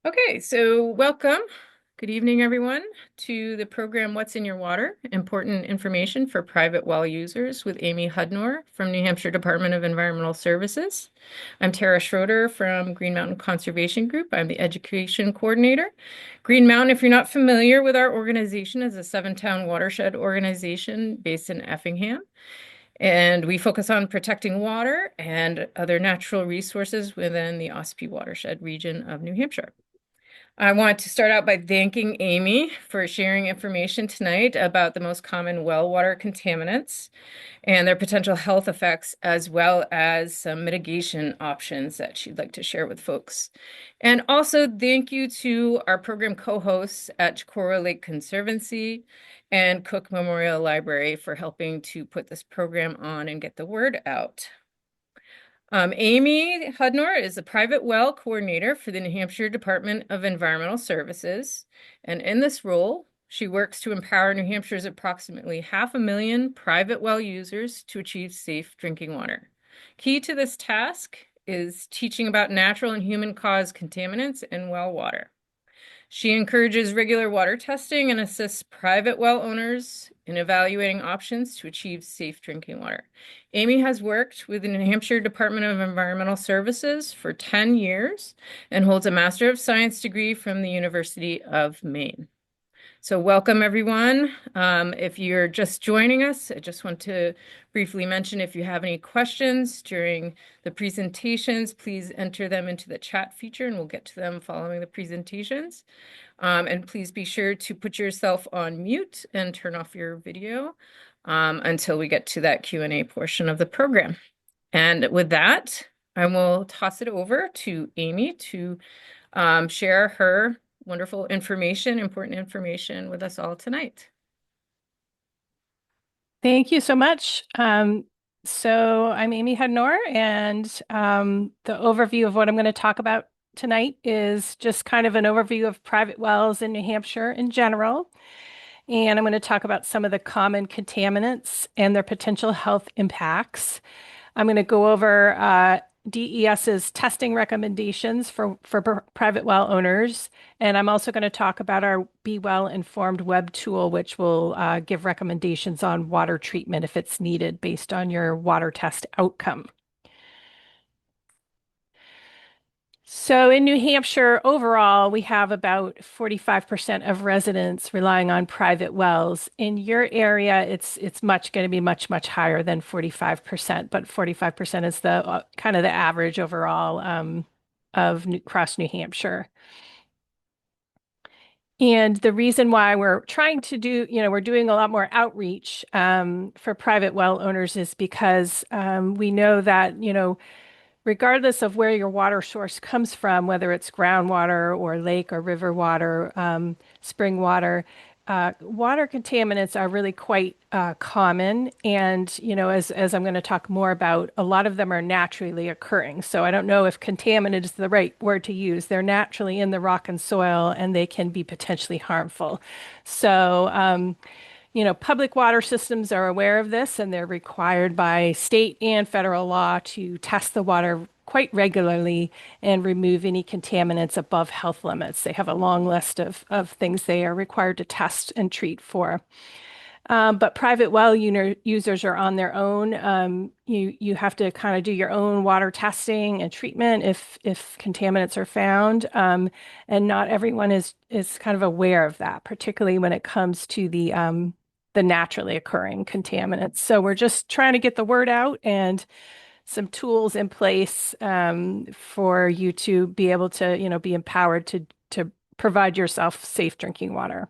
Okay, so welcome. Good evening, everyone, to the program What's in Your Water? Important Information for Private Well Users with Amy Hudnor from New Hampshire Department of Environmental Services. I'm Tara Schroeder from Green Mountain Conservation Group. I'm the Education Coordinator. Green Mountain, if you're not familiar with our organization, is a seven-town watershed organization based in Effingham. And we focus on protecting water and other natural resources within the Ospey watershed region of New Hampshire. I want to start out by thanking Amy for sharing information tonight about the most common well water contaminants and their potential health effects, as well as some mitigation options that she'd like to share with folks. And also thank you to our program co-hosts at Chocorua Lake Conservancy and Cook Memorial Library for helping to put this program on and get the word out. Amy Hudnor is the private well coordinator for the New Hampshire Department of Environmental Services. And in this role, she works to empower New Hampshire's approximately 500,000 private well users to achieve safe drinking water. Key to this task is teaching about natural and human-caused contaminants in well water. She encourages regular water testing and assists private well owners in evaluating options to achieve safe drinking water. Amy has worked with the New Hampshire Department of Environmental Services for 10 years and holds a Master of Science degree from the University of Maine. So welcome, everyone. If you're just joining us, I just want to briefly mention if you have any questions during the presentations, please enter them into the chat feature and we'll get to them following the presentations. And please be sure to put yourself on mute and turn off your video until we get to that Q&A portion of the program. And with that, I will toss it over to Amy to share her wonderful information, important information with us all tonight. Thank you so much. So I'm Amy Hudnor, and the overview of what I'm going to talk about tonight is just kind of an overview of private wells in New Hampshire in general. And I'm going to talk about some of the common contaminants and their potential health impacts. I'm going to go over DES's testing recommendations for private well owners. And I'm also going to talk about our Be Well Informed web tool, which will give recommendations on water treatment if it's needed based on your water test outcome. So in New Hampshire, overall, we have about 45% of residents relying on private wells. In your area, it's going to be much higher than 45%, but 45% is the kind of the average overall across New Hampshire. And the reason why we're trying to do, we're doing a lot more outreach for private well owners is because we know that, regardless of where your water source comes from, whether it's groundwater or lake or river water, spring water, water contaminants are really quite common. And, as I'm going to talk more about, a lot of them are naturally occurring. So I don't know if contaminant is the right word to use. They're naturally in the rock and soil, and they can be potentially harmful. So, public water systems are aware of this, and they're required by state and federal law to test the water quite regularly and remove any contaminants above health limits. They have a long list of things they are required to test and treat for. But private well users are on their own. You have to kind of do your own water testing and treatment if contaminants are found. And not everyone is kind of aware of that, particularly when it comes to the naturally occurring contaminants. So we're just trying to get the word out and some tools in place for you to be able to, be empowered to provide yourself safe drinking water.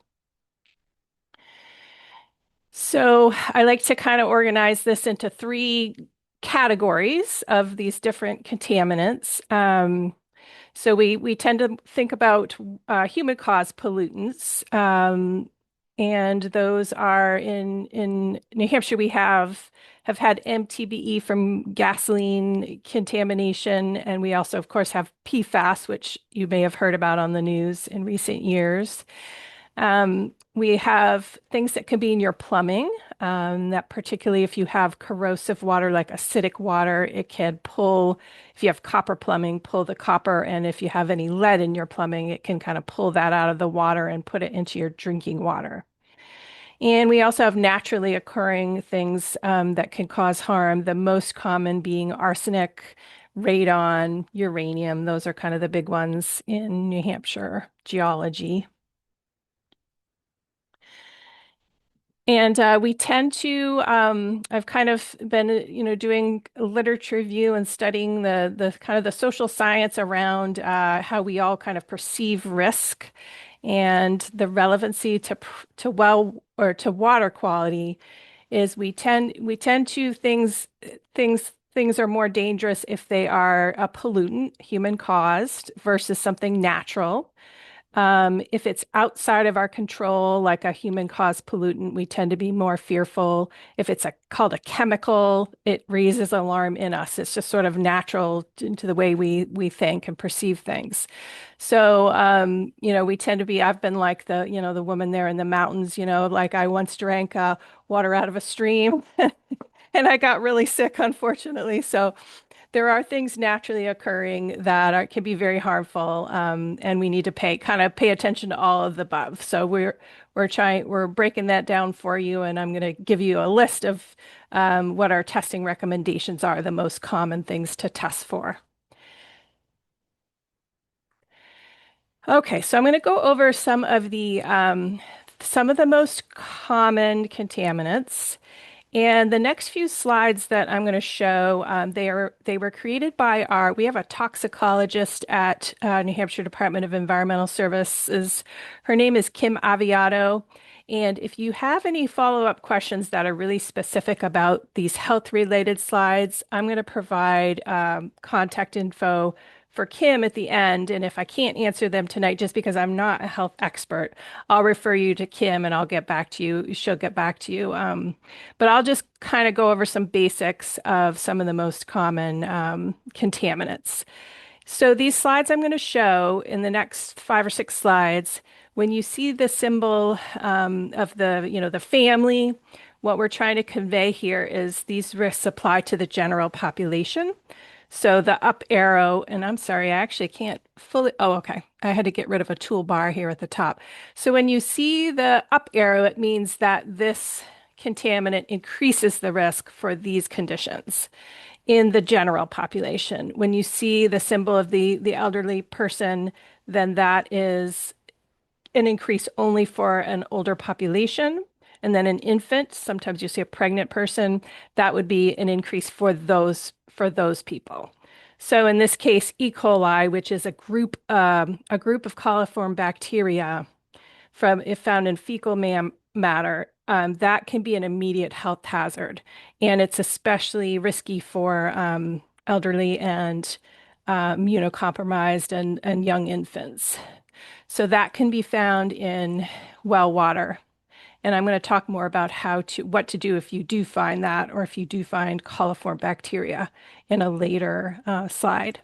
So I like to kind of organize this into three categories of these different contaminants. So we tend to think about human-caused pollutants. And those are in New Hampshire, we have had MTBE from gasoline contamination. And we also, of course, have PFAS, which you may have heard about on the news in recent years. We have things that can be in your plumbing, that particularly if you have corrosive water like acidic water, it can pull, if you have copper plumbing, pull the copper. And if you have any lead in your plumbing, it can kind of pull that out of the water and put it into your drinking water. And we also have naturally occurring things that can cause harm, the most common being arsenic, radon, uranium. Those are kind of the big ones in New Hampshire geology. And we tend to, I've kind of been, doing literature review and studying the kind of the social science around how we all kind of perceive risk and the relevancy to well or to water quality is we tend to things are more dangerous if they are a pollutant, human caused versus something natural. If it's outside of our control, like a human-caused pollutant, we tend to be more fearful. If it's called a chemical, it raises alarm in us. It's just sort of natural into the way we think and perceive things. So, we tend to be, I've been like the woman there in the mountains, like I once drank water out of a stream and I got really sick, unfortunately. So there are things naturally occurring that can be very harmful, and we need to pay attention to all of the above. So we're breaking that down for you, and I'm going to give you a list of what our testing recommendations are, the most common things to test for. Okay, so I'm going to go over some of the most common contaminants. And the next few slides that I'm going to show, they were created by we have a toxicologist at New Hampshire Department of Environmental Services. Her name is Kim Aviato. And if you have any follow-up questions that are really specific about these health-related slides, I'm going to provide contact info for Kim at the end. And if I can't answer them tonight, just because I'm not a health expert, I'll refer you to Kim and I'll get back to you. She'll get back to you. But I'll just kind of go over some basics of some of the most common contaminants. So these slides I'm going to show in the next 5 or 6 slides, when you see the symbol of the family, what we're trying to convey here is these risks apply to the general population. So the up arrow, and I'm sorry, I actually can't fully, oh, okay. I had to get rid of a toolbar here at the top. So when you see the up arrow, it means that this contaminant increases the risk for these conditions in the general population. When you see the symbol of the elderly person, then that is an increase only for an older population. And then an infant, sometimes you see a pregnant person, that would be an increase for those people. So in this case, E. coli, which is a group of coliform bacteria if found in fecal matter, that can be an immediate health hazard, and it's especially risky for elderly and immunocompromised and young infants. So that can be found in well water. And I'm going to talk more about what to do if you do find that, or if you do find coliform bacteria in a later slide.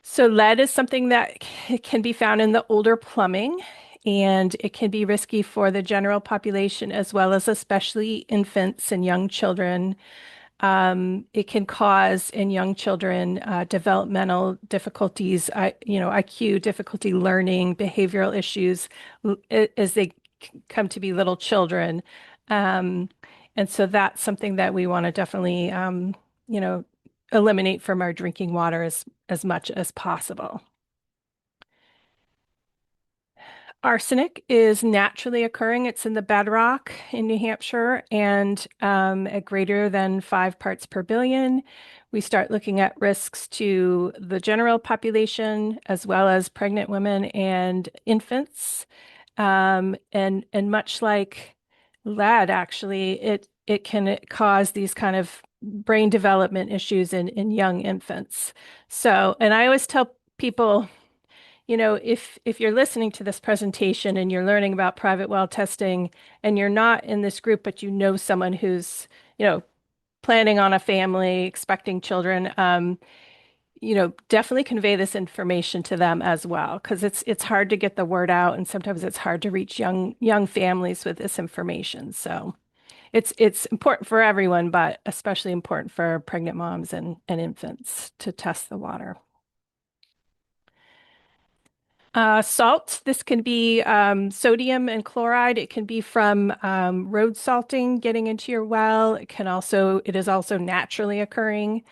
So lead is something that can be found in the older plumbing, and it can be risky for the general population as well as especially infants and young children. It can cause in young children developmental difficulties, IQ difficulty learning, behavioral issues as they come to be little children. Um, and so that's something that we want to definitely, you know, eliminate from our drinking water as much as possible. Arsenic is naturally occurring. It's in the bedrock in New Hampshire, and at greater than 5 parts per billion, we start looking at risks to the general population as well as pregnant women and infants. And much like lead, actually, it can cause these kind of brain development issues in young infants. So, and I always tell people, if you're listening to this presentation and you're learning about private well testing and you're not in this group, but you know someone who's, planning on a family, expecting children, definitely convey this information to them as well, because it's hard to get the word out, and sometimes it's hard to reach young families with this information. So it's important for everyone, but especially important for pregnant moms and infants to test the water. Salt, this can be sodium and chloride. It can be from road salting getting into your well. It is also naturally occurring.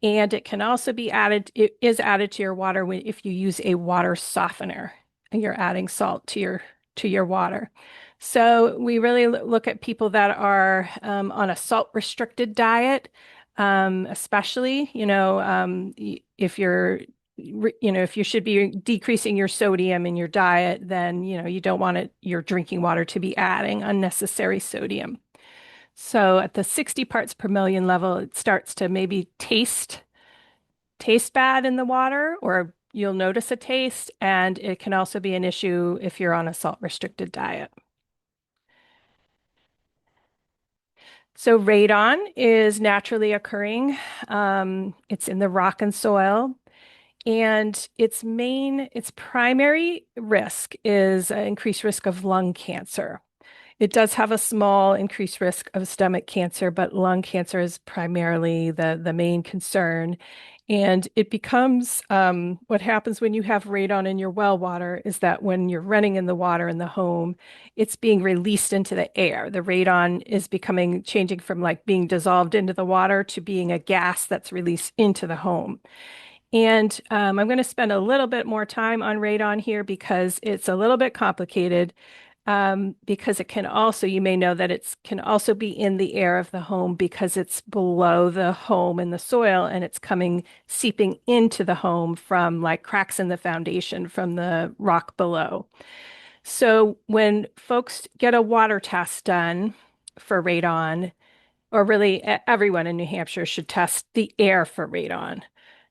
And it can also be added, it is added to your water if you use a water softener and you're adding salt to your water. So we really look at people that are on a salt restricted diet, especially, if if you should be decreasing your sodium in your diet, then, you don't want your drinking water to be adding unnecessary sodium. So at the 60 parts per million level, it starts to maybe taste bad in the water, or you'll notice a taste, and it can also be an issue if you're on a salt restricted diet. So radon is naturally occurring. It's in the rock and soil. And its primary risk is an increased risk of lung cancer. It does have a small increased risk of stomach cancer, but lung cancer is primarily the main concern. And it becomes what happens when you have radon in your well water is that when you're running in the water in the home, it's being released into the air. The radon is changing from like being dissolved into the water to being a gas that's released into the home. And I'm going to spend a little bit more time on radon here because it's a little bit complicated. Because you may know that it can also be in the air of the home because it's below the home in the soil and it's seeping into the home from like cracks in the foundation from the rock below. So when folks get a water test done for radon, or really everyone in New Hampshire should test the air for radon.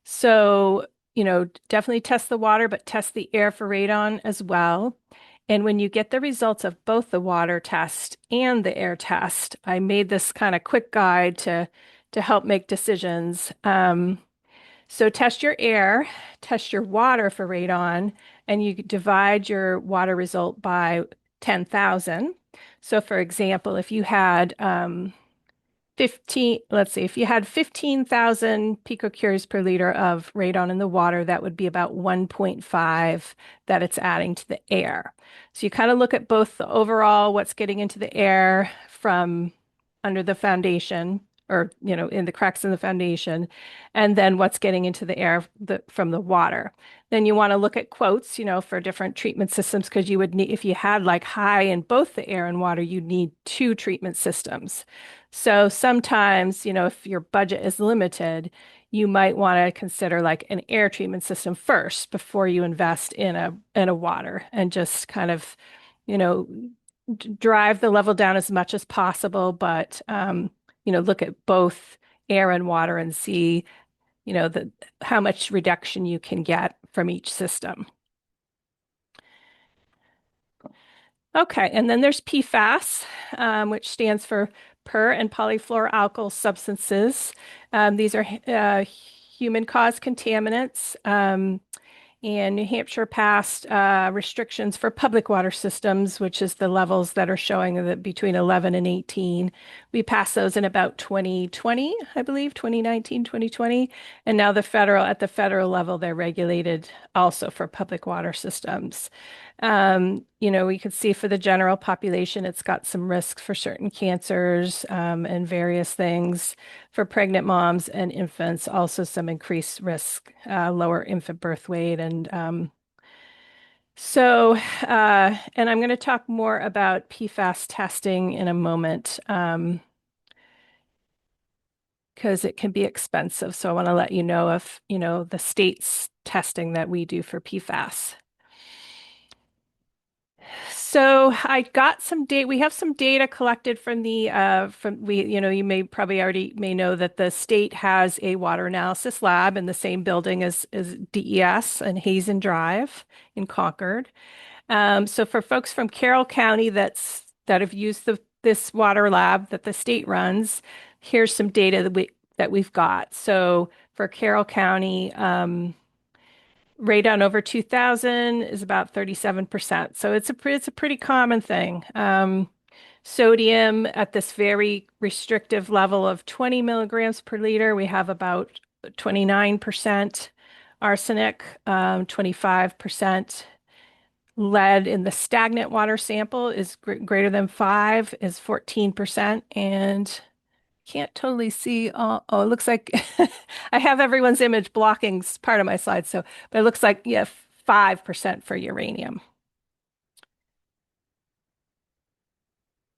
So, definitely test the water, but test the air for radon as well. And when you get the results of both the water test and the air test, I made this kind of quick guide to help make decisions. So test your air, test your water for radon, and you divide your water result by 10,000. So for example, if you had 15, let's see, if you had 15,000 picocuries per liter of radon in the water, that would be about 1.5 that it's adding to the air. So you kind of look at both the overall, what's getting into the air from under the foundation or, in the cracks in the foundation, and then what's getting into the air from the water. Then you want to look at quotes, for different treatment systems because you would need, if you had like high in both the air and water, you'd need two treatment systems. So sometimes, if your budget is limited, you might want to consider like an air treatment system first before you invest in a water and just kind of, you know, drive the level down as much as possible, but look at both air and water and see, how much reduction you can get from each system. Okay, and then there's PFAS, which stands for per and polyfluoroalkyl substances. These are human-caused contaminants. And New Hampshire passed restrictions for public water systems, which is the levels that are showing that between 11 and 18. We passed those in about 2020, I believe, 2019, 2020. And now at the federal level, they're regulated also for public water systems. We could see for the general population, it's got some risks for certain cancers and various things. For pregnant moms and infants, also some increased risk, lower infant birth weight. And and I'm going to talk more about PFAS testing in a moment because it can be expensive. So I want to let you know of, the state's testing that we do for PFAS. So I got some data. We have some data collected from you may probably already may know that the state has a water analysis lab in the same building as DES and Hazen Drive in Concord. So for folks from Carroll County that have used this water lab that the state runs, here's some data that we've got. So For Carroll County, radon over 2000 is about 37%. So it's a pretty common thing. Sodium at this very restrictive level of 20 milligrams per liter, we have about 29%. Arsenic, 25%. Lead in the stagnant water sample is greater than 5 is 14%. And can't totally see. Oh, it looks like I have everyone's image blocking part of my slide. So, but it looks like, yeah, 5% for uranium.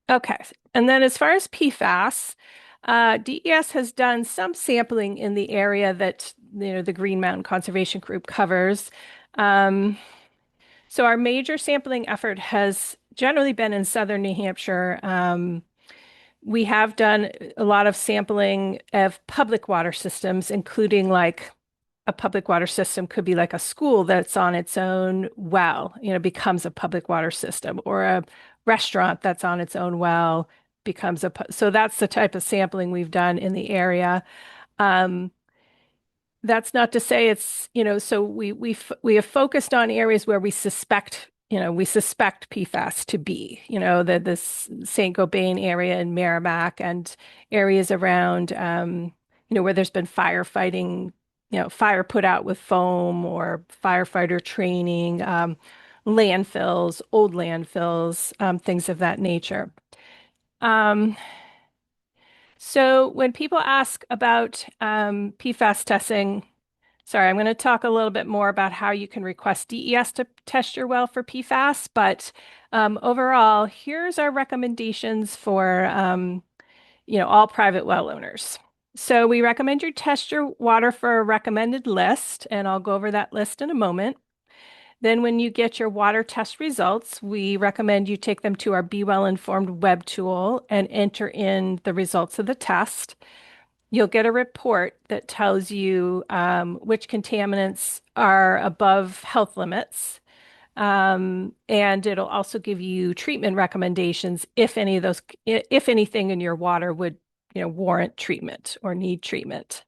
Okay. And then as far as PFAS, DES has done some sampling in the area that, the Green Mountain Conservation Group covers. Um, so our major sampling effort has generally been in southern New Hampshire. We have done a lot of sampling of public water systems, including like a public water system could be like a school that's on its own well, becomes a public water system, or a restaurant that's on its own well becomes so that's the type of sampling we've done in the area. Um, that's not to say it's, so we have focused on areas where we suspect PFAS to be, this St. Gobain area in Merrimack and areas around, where there's been firefighting, fire put out with foam or firefighter training, landfills, old landfills, things of that nature. Um, so when people ask about PFAS testing, sorry, I'm going to talk a little bit more about how you can request DES to test your well for PFAS, but overall, here's our recommendations for all private well owners. So we recommend you test your water for a recommended list, and I'll go over that list in a moment. Then when you get your water test results, we recommend you take them to our Be Well Informed web tool and enter in the results of the test. You'll get a report that tells you which contaminants are above health limits. And it'll also give you treatment recommendations if if anything in your water would, warrant treatment or need treatment.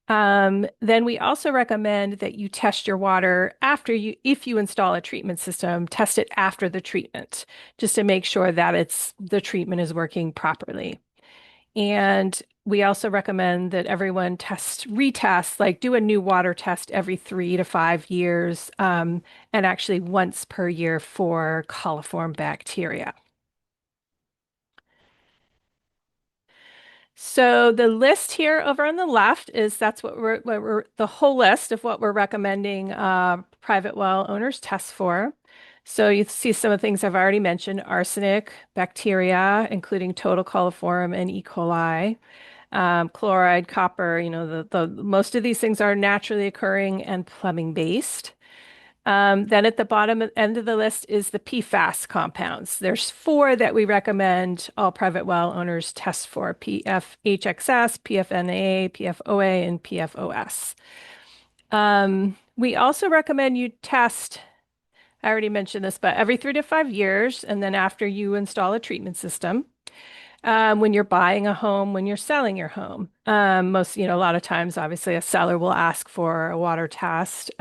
Then we also recommend that you test your water if you install a treatment system, test it after the treatment, just to make sure that the treatment is working properly. And we also recommend that everyone retest, like do a new water test every 3 to 5 years, and actually once per year for coliform bacteria. So the list here over on the left that's the whole list of what we're recommending private well owners test for. So you see some of the things I've already mentioned: arsenic, bacteria, including total coliform and E. coli, chloride, copper. The most of these things are naturally occurring and plumbing based. Then at the bottom end of the list is the PFAS compounds. There's 4 that we recommend all private well owners test for: PFHXS, PFNA, PFOA, and PFOS. We also recommend you test, I already mentioned this, but every 3 to 5 years, and then after you install a treatment system. When you're buying a home, when you're selling your home. A lot of times, obviously, a seller will ask for a water test.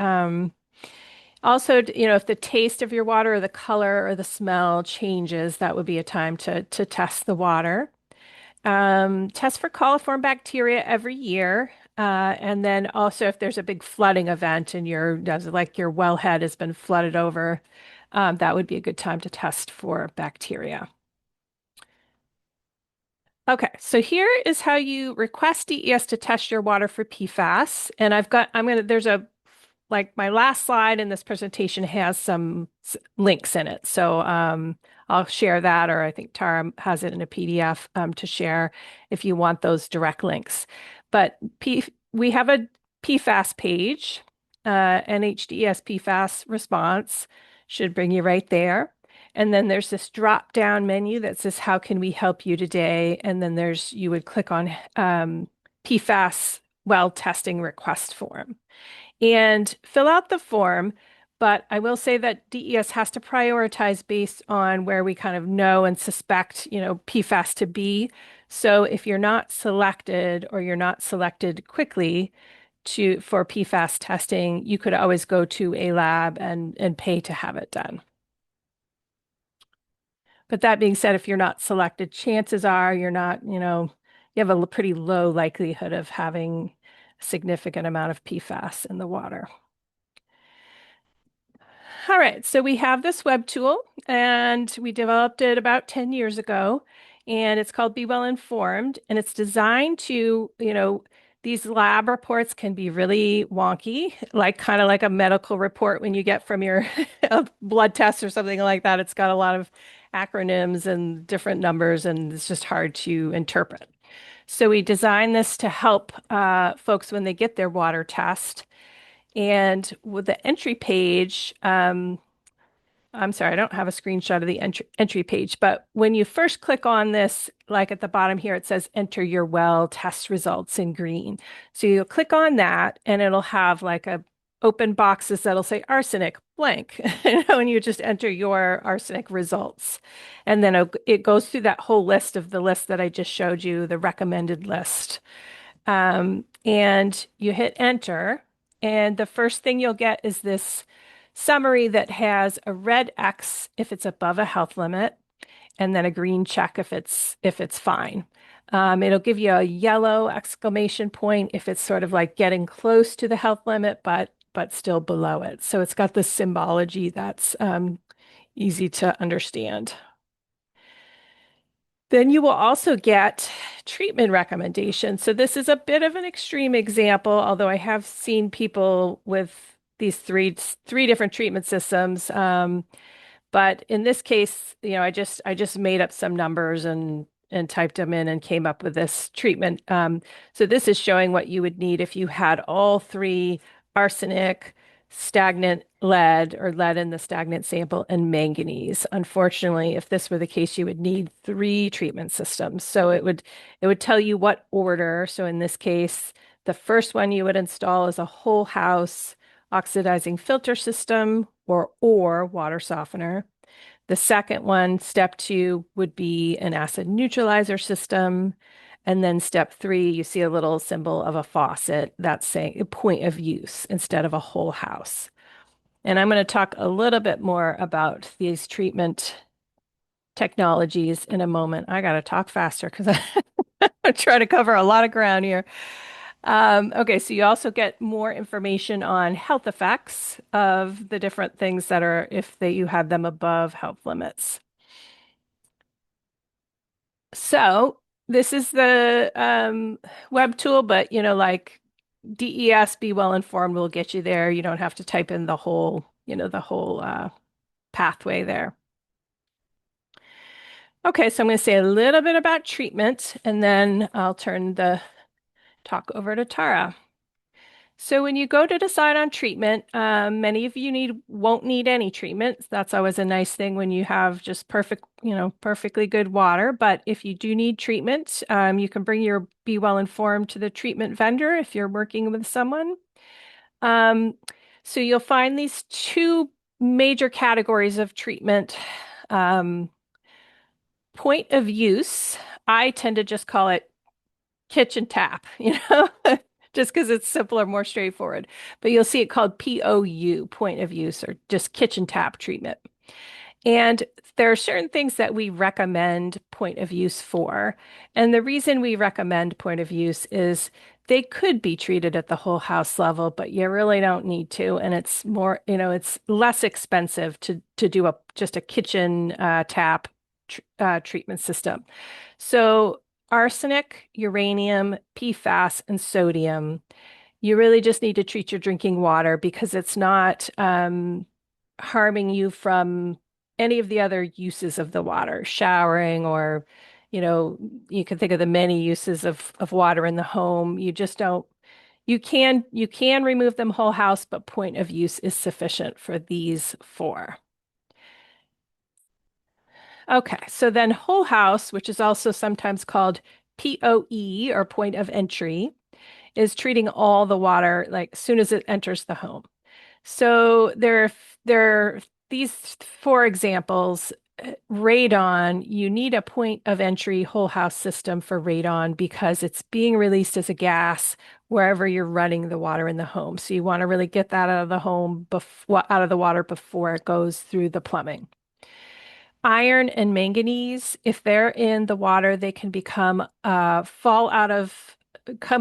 Also, if the taste of your water or the color or the smell changes, that would be a time to test the water. Test for coliform bacteria every year. And then also if there's a big flooding event and your wellhead has been flooded over, that would be a good time to test for bacteria. Okay, so here is how you request DES to test your water for PFAS. And there's my last slide in this presentation has some links in it. So I'll share that, or I think Tara has it in a PDF to share if you want those direct links. But we have a PFAS page, NHDES PFAS response should bring you right there. And then there's this drop down menu that says, how can we help you today? And then you would click on PFAS well testing request form and fill out the form. But I will say that DES has to prioritize based on where we kind of know and suspect, PFAS to be. So if you're not selected or you're not selected quickly for PFAS testing, you could always go to a lab and pay to have it done. But that being said, if you're not selected, chances are you're not, you have a pretty low likelihood of having a significant amount of PFAS in the water. All right, so we have this web tool and we developed it about 10 years ago, and it's called Be Well Informed, and it's designed to, these lab reports can be really wonky, like kind of like a medical report when you get from your a blood test or something like that. It's got a lot of acronyms and different numbers, and it's just hard to interpret. So we designed this to help folks when they get their water test. And with the entry page, I'm sorry, I don't have a screenshot of the entry page, but when you first click on this, like at the bottom here, it says enter your well test results in green. So you'll click on that and it'll have like a open boxes that'll say arsenic blank, and you just enter your arsenic results. And then it goes through that whole list of the list that I just showed you, the recommended list. And you hit enter, and the first thing you'll get is this summary that has a red X if it's above a health limit, and then a green check if it's fine. It'll give you a yellow exclamation point if it's sort of like getting close to the health limit, but still below it. So it's got this symbology that's easy to understand. Then you will also get treatment recommendations. So this is a bit of an extreme example, although I have seen people with these three different treatment systems. But in this case, I just made up some numbers and typed them in and came up with this treatment. So this is showing what you would need if you had all three: arsenic, stagnant lead or lead in the stagnant sample, and manganese. Unfortunately, if this were the case, you would need three treatment systems. So it would tell you what order. So in this case, the first one you would install is a whole house oxidizing filter system or water softener. The second one, step two, would be an acid neutralizer system. And then step three, you see a little symbol of a faucet that's saying a point of use instead of a whole house. And I'm going to talk a little bit more about these treatment technologies in a moment. I got to talk faster because I'm trying to cover a lot of ground here. Okay, so you also get more information on health effects of the different things that are if you had them above health limits. So this is the web tool, but like DES, Be Well Informed will get you there. You don't have to type in the whole pathway there. Okay, so I'm going to say a little bit about treatment, and then I'll turn the talk over to Tara. So when you go to decide on treatment, many of you won't need any treatment. That's always a nice thing when you have just perfectly good water. But if you do need treatment, you can bring your Be Well Informed to the treatment vendor if you're working with someone. Um, so you'll find these two major categories of treatment. Um, Point of use, I tend to just call it kitchen tap, just because it's simpler, more straightforward. But you'll see it called POU, point of use, or just kitchen tap treatment. And there are certain things that we recommend point of use for. And the reason we recommend point of use is they could be treated at the whole house level, but you really don't need to. And it's more, it's less expensive to do just a kitchen tap treatment system. So arsenic, uranium, PFAS, and sodium, you really just need to treat your drinking water because it's not harming you from any of the other uses of the water, showering, or, you can think of the many uses of water in the home. You just don't, you can remove them whole house, but point of use is sufficient for these four. Okay, so then whole house, which is also sometimes called POE or point of entry, is treating all the water like as soon as it enters the home. So there are these four examples. radon, you need a point of entry whole house system for radon because it's being released as a gas wherever you're running the water in the home. So you want to really get that out of the home out of the water before it goes through the plumbing. Iron and manganese, if they're in the water, they can come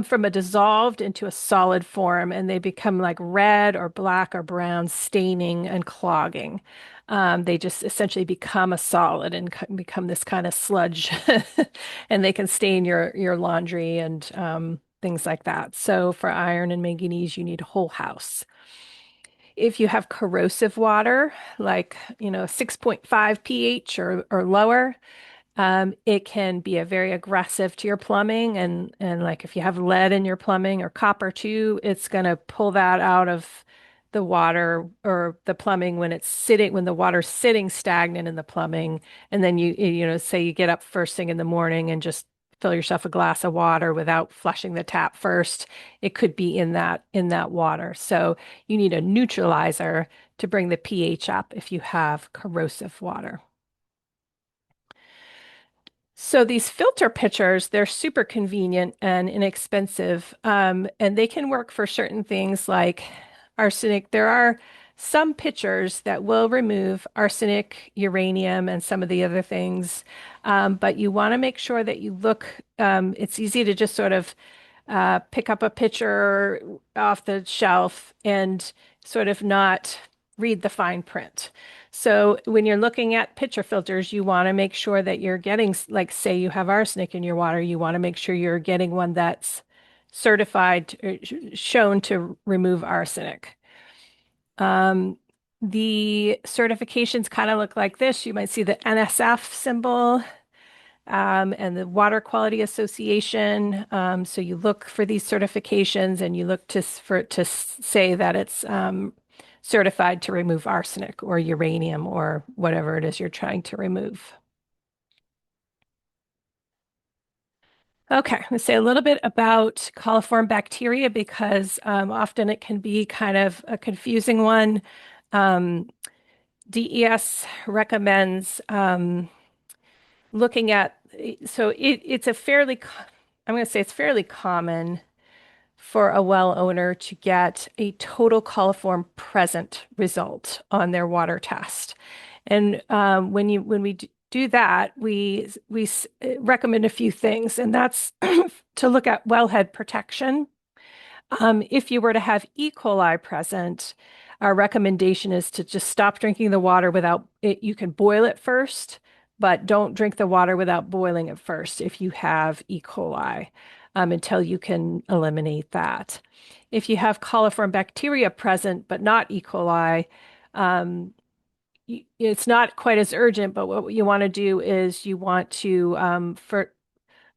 from a dissolved into a solid form, and they become like red or black or brown, staining and clogging. They just essentially become a solid and become this kind of sludge, and they can stain your laundry and things like that. So for iron and manganese, you need whole house. If you have corrosive water, like, 6.5 pH or lower, it can be a very aggressive to your plumbing. And like if you have lead in your plumbing or copper too, it's going to pull that out of the water or the plumbing when the water's sitting stagnant in the plumbing. And then say you get up first thing in the morning and just fill yourself a glass of water without flushing the tap first. It could be in that water. So you need a neutralizer to bring the pH up if you have corrosive water. So these filter pitchers, they're super convenient and inexpensive, and they can work for certain things like arsenic. There are some pitchers that will remove arsenic, uranium, and some of the other things, but you want to make sure that you look. It's easy to just sort of pick up a pitcher off the shelf and sort of not read the fine print. So when you're looking at pitcher filters, you want to make sure that you're getting, like, say you have arsenic in your water, you want to make sure you're getting one that's certified, shown to remove arsenic. Um, the certifications kind of look like this. You might see the NSF symbol, and the Water Quality Association. So you look for these certifications and you look for it to say that it's certified to remove arsenic or uranium or whatever it is you're trying to remove. Okay, I'm going to say a little bit about coliform bacteria because often it can be kind of a confusing one. Um, DES recommends looking at, so it's a I'm going to say it's fairly common for a well owner to get a total coliform present result on their water test. And when we do that, we recommend a few things, and that's to look at wellhead protection. If you were to have E. coli present, our recommendation is to just stop drinking the water without it. You can boil it first, but don't drink the water without boiling it first if you have E. coli, until you can eliminate that. If you have coliform bacteria present, but not E. coli, um, it's not quite as urgent, but what you want to do is you want to,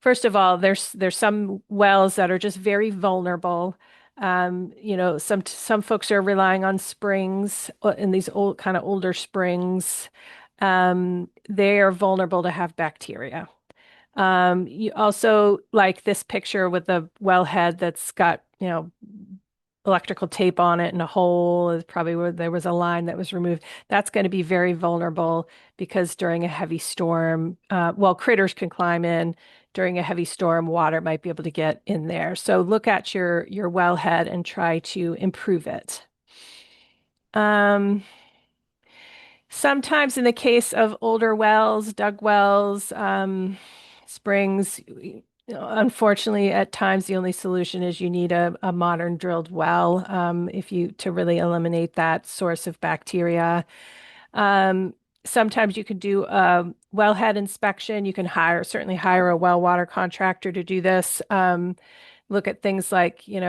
first of all, there's some wells that are just very vulnerable. Some folks are relying on springs in these old kind of older springs. They are vulnerable to have bacteria. You also like this picture with the wellhead that's got, electrical tape on it and a hole is probably where there was a line that was removed. That's going to be very vulnerable because during a heavy storm, critters can climb in. During a heavy storm, water might be able to get in there. So look at your wellhead and try to improve it. Sometimes in the case of older wells, dug wells, springs, unfortunately, at times the only solution is you need a modern drilled well, to really eliminate that source of bacteria. Sometimes you could do a wellhead inspection. You can certainly hire a well water contractor to do this. Look at things like, you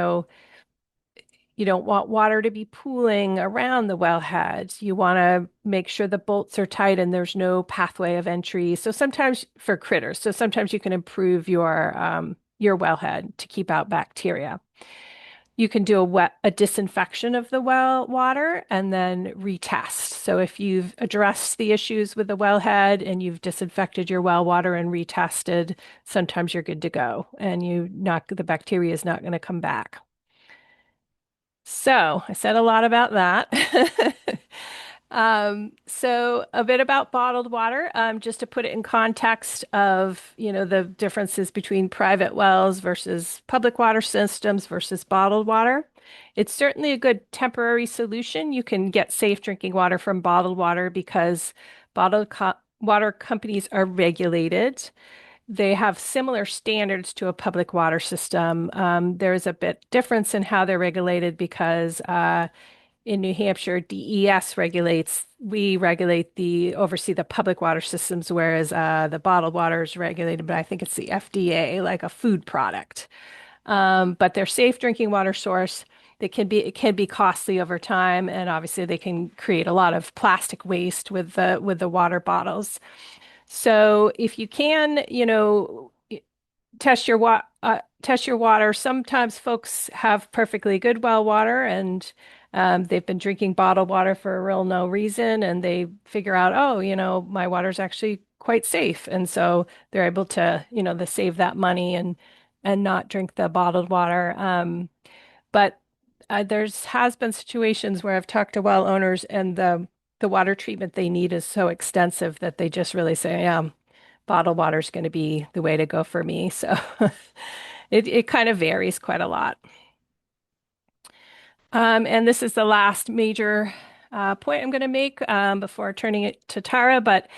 don't want water to be pooling around the wellhead. You want to make sure the bolts are tight and there's no pathway of entry. So sometimes for critters, so sometimes you can improve your wellhead to keep out bacteria. You can do a disinfection of the well water and then retest. So if you've addressed the issues with the wellhead and you've disinfected your well water and retested, sometimes you're good to go and the bacteria is not going to come back. So I said a lot about that. So a bit about bottled water, just to put it in context of, the differences between private wells versus public water systems versus bottled water. It's certainly a good temporary solution. You can get safe drinking water from bottled water because water companies are regulated. They have similar standards to a public water system. There's a bit difference in how they're regulated because in New Hampshire, DES oversee the public water systems, whereas the bottled water is regulated, but I think it's the FDA, like a food product. But they're safe drinking water source. It can be costly over time, and obviously they can create a lot of plastic waste with the water bottles. So if you can, test your water. Sometimes folks have perfectly good well water and they've been drinking bottled water for a real no reason, and they figure out, oh, my water's actually quite safe, and so they're able to, to save that money and not drink the bottled water. But there's has been situations where I've talked to well owners, and the water treatment they need is so extensive that they just really say, yeah, bottled water is going to be the way to go for me. So it kind of varies quite a lot. And this is the last major point I'm going to make before turning it to Tara. But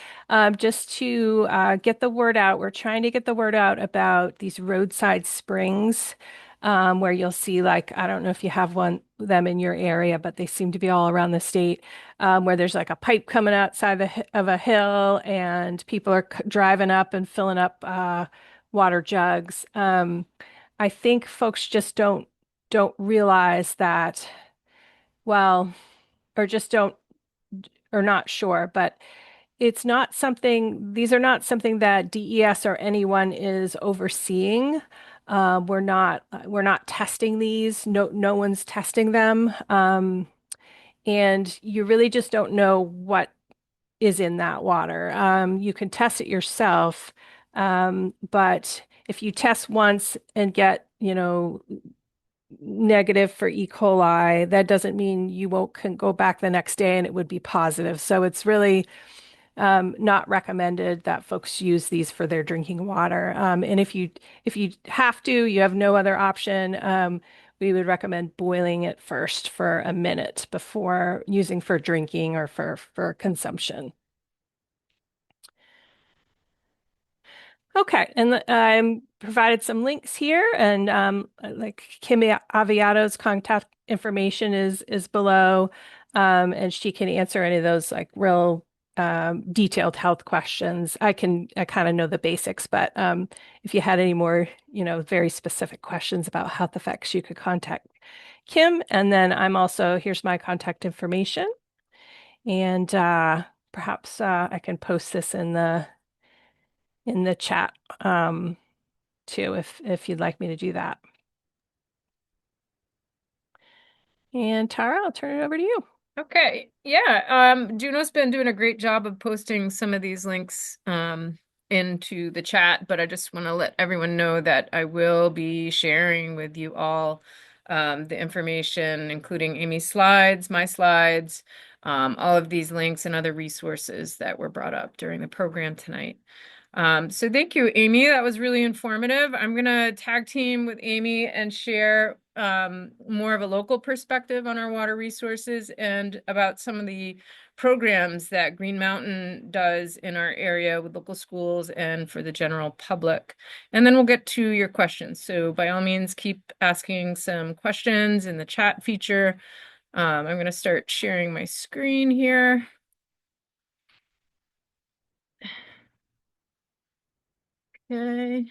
just to get the word out, we're trying to get the word out about these roadside springs where you'll see, like, I don't know if you have them in your area, but they seem to be all around the state, where there's like a pipe coming outside of a hill, and people are driving up and filling up water jugs. I think folks just don't realize that, well, or just don't, or not sure, but these are not something that DES or anyone is overseeing. We're not testing these. No one's testing them. And you really just don't know what is in that water. You can test it yourself. But if you test once and get, negative for E. coli, that doesn't mean you won't can go back the next day and it would be positive. So it's really not recommended that folks use these for their drinking water. And if you have to, you have no other option. We would recommend boiling it first for a minute before using for drinking or for consumption. Okay, and I'm provided some links here, and like Kim Aviato's contact information is below, and she can answer any of those like real detailed health questions. I kind of know the basics, but if you had any more, very specific questions about health effects, you could contact Kim. And then here's my contact information, and perhaps I can post this in the chat too, if you'd like me to do that. And Tara, I'll turn it over to you. Okay. Yeah. Juno's been doing a great job of posting some of these links into the chat, but I just want to let everyone know that I will be sharing with you all the information, including Amy's slides, my slides, all of these links and other resources that were brought up during the program tonight. So thank you, Amy. That was really informative. I'm gonna tag team with Amy and share more of a local perspective on our water resources and about some of the programs that Green Mountain does in our area with local schools and for the general public. And then we'll get to your questions. So by all means, keep asking some questions in the chat feature. I'm gonna start sharing my screen here. Okay.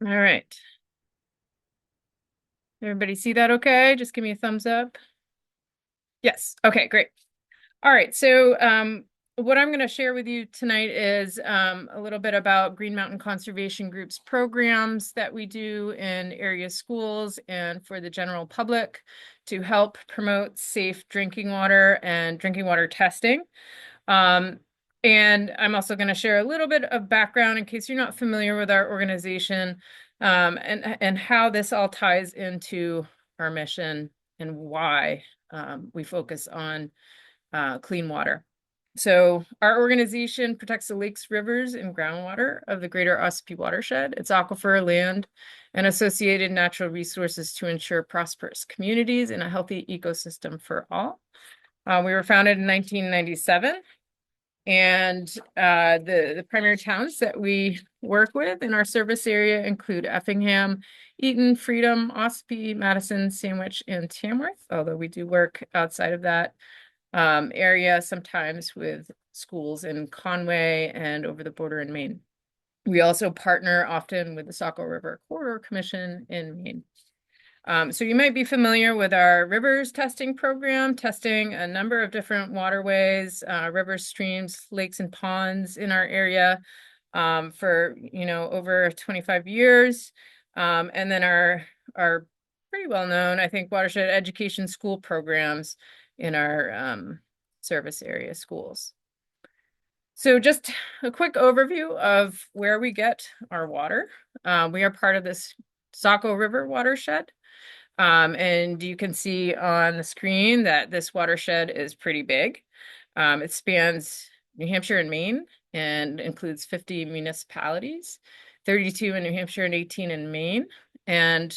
All right. Everybody see that okay? Just give me a thumbs up. Yes. Okay, great. All right. So what I'm going to share with you tonight is a little bit about Green Mountain Conservation Group's programs that we do in area schools and for the general public to help promote safe drinking water and drinking water testing. Um, And I'm also going to share a little bit of background in case you're not familiar with our organization, and how this all ties into our mission and why we focus on clean water. So our organization protects the lakes, rivers, and groundwater of the greater Ossipee watershed, its aquifer, land, and associated natural resources to ensure prosperous communities and a healthy ecosystem for all. We were founded in 1997, and the primary towns that we work with in our service area include Effingham, Eaton, Freedom, Ossipee, Madison, Sandwich, and Tamworth, although we do work outside of that area sometimes with schools in Conway and over the border in Maine. We also partner often with the Saco River Corridor Commission in Maine. So you might be familiar with our rivers testing program, testing a number of different waterways, rivers, streams, lakes, and ponds in our area for, over 25 years. And then our pretty well known, I think, watershed education school programs in our service area schools. So just a quick overview of where we get our water. We are part of this Saco River watershed. And you can see on the screen that this watershed is pretty big. It spans New Hampshire and Maine and includes 50 municipalities, 32 in New Hampshire and 18 in Maine. And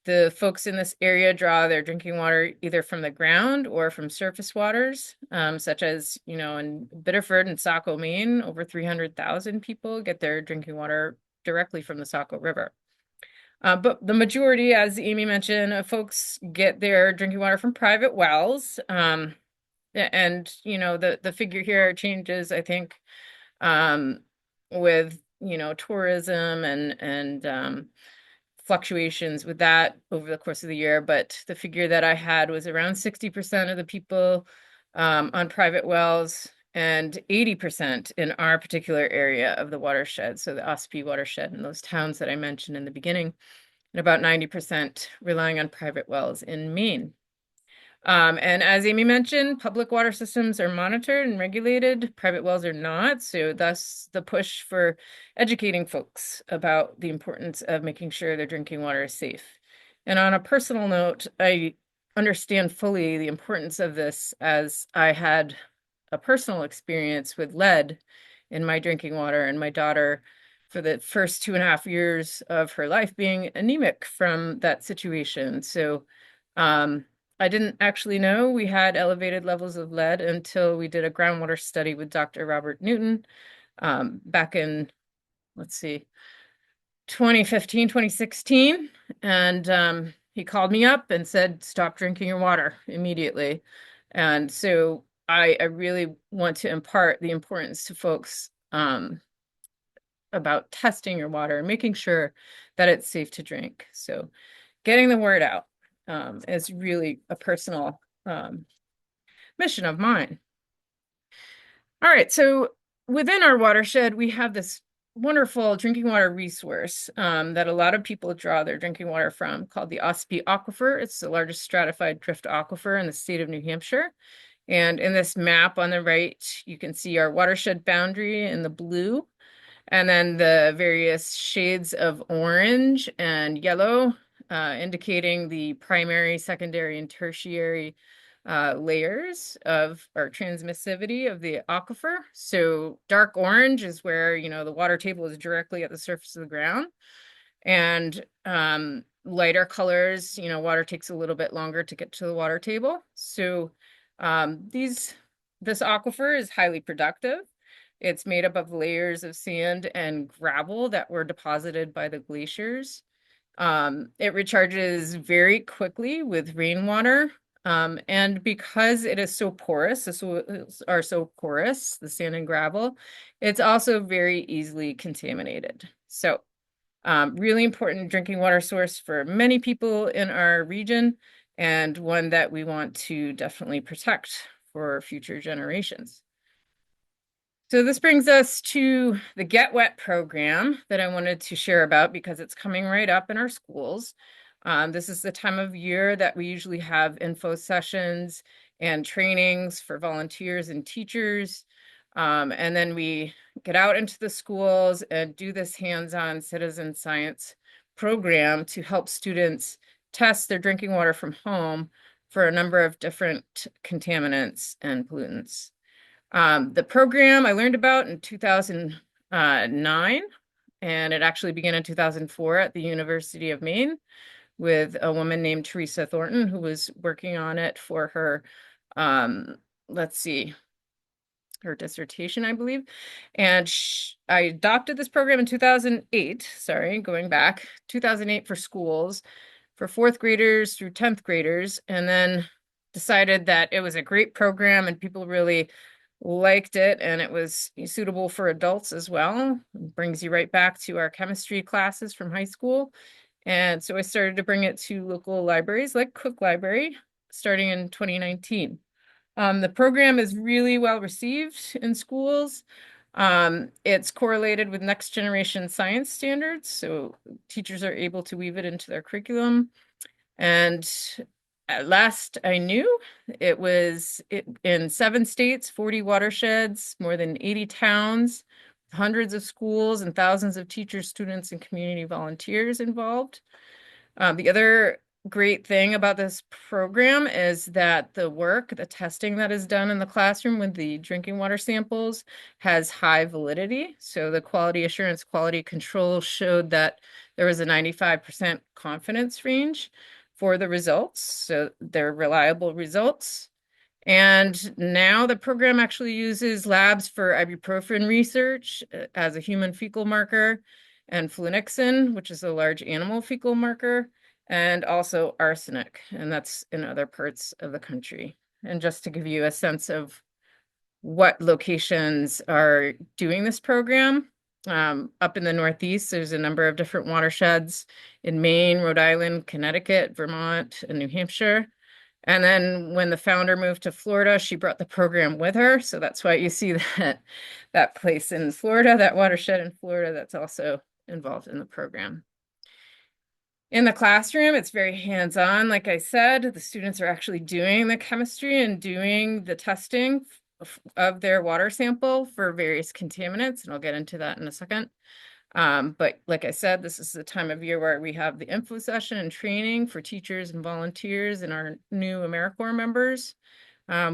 the folks in this area draw their drinking water either from the ground or from surface waters, such as, in Biddeford and Saco, Maine, over 300,000 people get their drinking water directly from the Saco River. But the majority, as Amy mentioned, of folks get their drinking water from private wells. And the figure here changes, I think, with tourism and fluctuations with that over the course of the year. But the figure that I had was around 60% of the people on private wells and 80% in our particular area of the watershed. So the Ossipee watershed and those towns that I mentioned in the beginning, and about 90% relying on private wells in Maine. And as Amy mentioned, public water systems are monitored and regulated. Private wells are not. So thus the push for educating folks about the importance of making sure their drinking water is safe. And on a personal note, I understand fully the importance of this as I had a personal experience with lead in my drinking water, and my daughter, for the first 2.5 years of her life, being anemic from that situation. So I didn't actually know we had elevated levels of lead until we did a groundwater study with Dr. Robert Newton back in, let's see, 2015, 2016. And he called me up and said, stop drinking your water immediately. And so I really want to impart the importance to folks about testing your water and making sure that it's safe to drink. So getting the word out is really a personal mission of mine. All right, so within our watershed, we have this wonderful drinking water resource that a lot of people draw their drinking water from, called the Ossipee Aquifer. It's the largest stratified drift aquifer in the state of New Hampshire. And in this map on the right, you can see our watershed boundary in the blue, and then the various shades of orange and yellow, indicating the primary, secondary, and tertiary layers of our transmissivity of the aquifer. So dark orange is where, the water table is directly at the surface of the ground. And lighter colors, water takes a little bit longer to get to the water table. So this aquifer is highly productive. It's made up of layers of sand and gravel that were deposited by the glaciers. It recharges very quickly with rainwater. And because it is so porous, the soils are so porous, the sand and gravel, it's also very easily contaminated. So really important drinking water source for many people in our region, and one that we want to definitely protect for future generations. So this brings us to the Get Wet program that I wanted to share about because it's coming right up in our schools. This is the time of year that we usually have info sessions and trainings for volunteers and teachers And then we get out into the schools and do this hands-on citizen science program to help students test their drinking water from home for a number of different contaminants and pollutants. The program I learned about in 2009, and it actually began in 2004 at the University of Maine with a woman named Teresa Thornton, who was working on it for her, let's see, her dissertation, I believe. And I adopted this program in 2008, sorry, going back, 2008 for schools, for fourth graders through 10th graders, and then decided that it was a great program and people really liked it and it was suitable for adults as well. It brings you right back to our chemistry classes from high school. And so I started to bring it to local libraries like Cook Library starting in 2019. The program is really well received in schools. It's correlated with next generation science standards, so teachers are able to weave it into their curriculum. And at last I knew, it was in 7 states, 40 watersheds, more than 80 towns, hundreds of schools, and thousands of teachers, students, and community volunteers involved. The other great thing about this program is that the testing that is done in the classroom with the drinking water samples has high validity. So the quality assurance, quality control showed that there was a 95% confidence range for the results. So they're reliable results. And now the program actually uses labs for ibuprofen research as a human fecal marker, and flunixin, which is a large animal fecal marker, and also arsenic, and that's in other parts of the country. And just to give you a sense of what locations are doing this program, up in the Northeast, there's a number of different watersheds in Maine, Rhode Island, Connecticut, Vermont, and New Hampshire. And then when the founder moved to Florida, she brought the program with her. So that's why you see that place in Florida, that watershed in Florida, that's also involved in the program. In the classroom, it's very hands-on. Like I said, the students are actually doing the chemistry and doing the testing of their water sample for various contaminants, and I'll get into that in a second. But like I said, this is the time of year where we have the info session and training for teachers and volunteers and our new AmeriCorps members.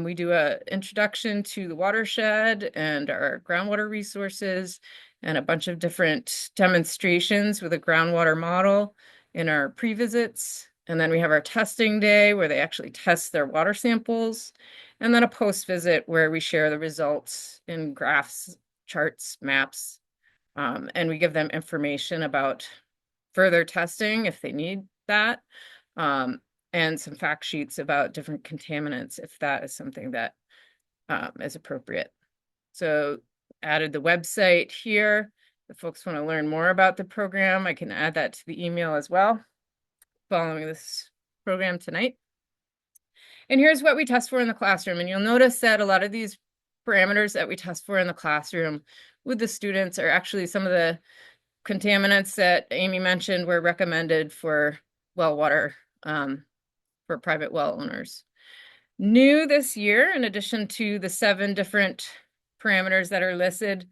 We do an introduction to the watershed and our groundwater resources and a bunch of different demonstrations with a groundwater model in our pre-visits. And then we have our testing day where they actually test their water samples. And then a post-visit where we share the results in graphs, charts, maps, and we give them information about further testing if they need that, and some fact sheets about different contaminants if that is something that is appropriate. So added the website here. If folks want to learn more about the program, I can add that to the email as well following this program tonight. And here's what we test for in the classroom. And you'll notice that a lot of these parameters that we test for in the classroom with the students are actually some of the contaminants that Amy mentioned were recommended for well water, for private well owners. New this year, in addition to the 7 different parameters that are listed,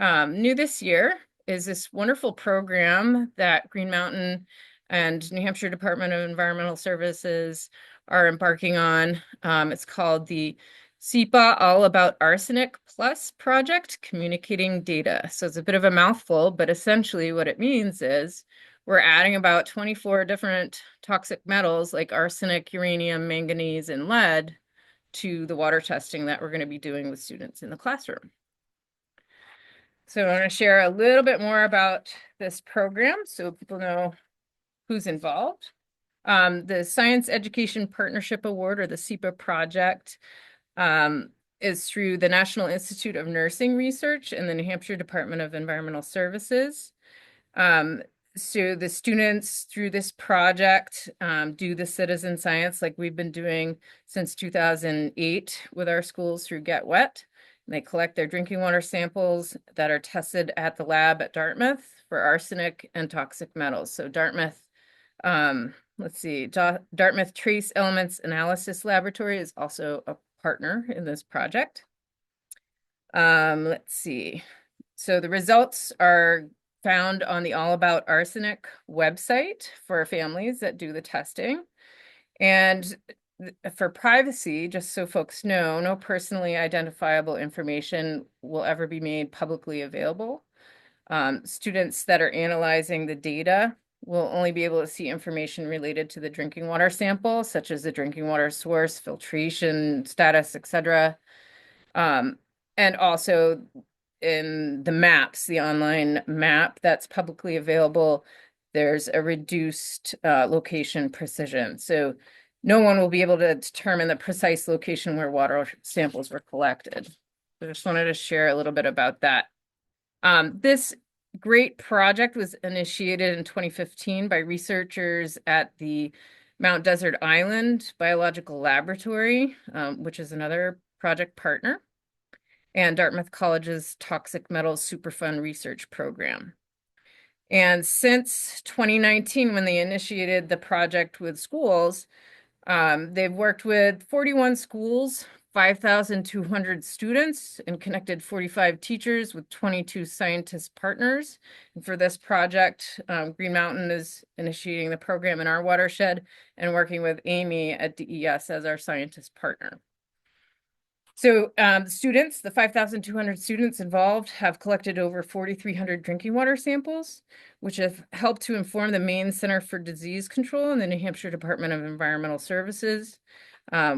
new this year is this wonderful program that Green Mountain and New Hampshire Department of Environmental Services are embarking on. It's called the SEPA All About Arsenic Plus Project, Communicating Data. So it's a bit of a mouthful, but essentially what it means is we're adding about 24 different toxic metals like arsenic, uranium, manganese, and lead to the water testing that we're going to be doing with students in the classroom. So I want to share a little bit more about this program so people know who's involved. The Science Education Partnership Award, or the SEPA project, is through the National Institute of Nursing Research and the New Hampshire Department of Environmental Services. So the students through this project do the citizen science like we've been doing since 2008 with our schools through Get Wet. And they collect their drinking water samples that are tested at the lab at Dartmouth for arsenic and toxic metals. So Dartmouth, let's see, Dartmouth Trace Elements Analysis Laboratory is also a partner in this project. Let's see. So the results are found on the All About Arsenic website for families that do the testing. And for privacy, just so folks know, no personally identifiable information will ever be made publicly available. Students that are analyzing the data will only be able to see information related to the drinking water sample, such as the drinking water source, filtration status, etc. Um, and also in the maps, the online map that's publicly available, there's a reduced location precision. So no one will be able to determine the precise location where water samples were collected. I just wanted to share a little bit about that. This great project was initiated in 2015 by researchers at the Mount Desert Island Biological Laboratory, which is another project partner, and Dartmouth College's Toxic Metals Superfund Research Program. And since 2019, when they initiated the project with schools, they've worked with 41 schools, 5,200 students, and connected 45 teachers with 22 scientist partners. And for this project, Green Mountain is initiating the program in our watershed and working with Amy at DES as our scientist partner. So students, the 5,200 students involved have collected over 4,300 drinking water samples, which have helped to inform the Maine Center for Disease Control and the New Hampshire Department of Environmental Services,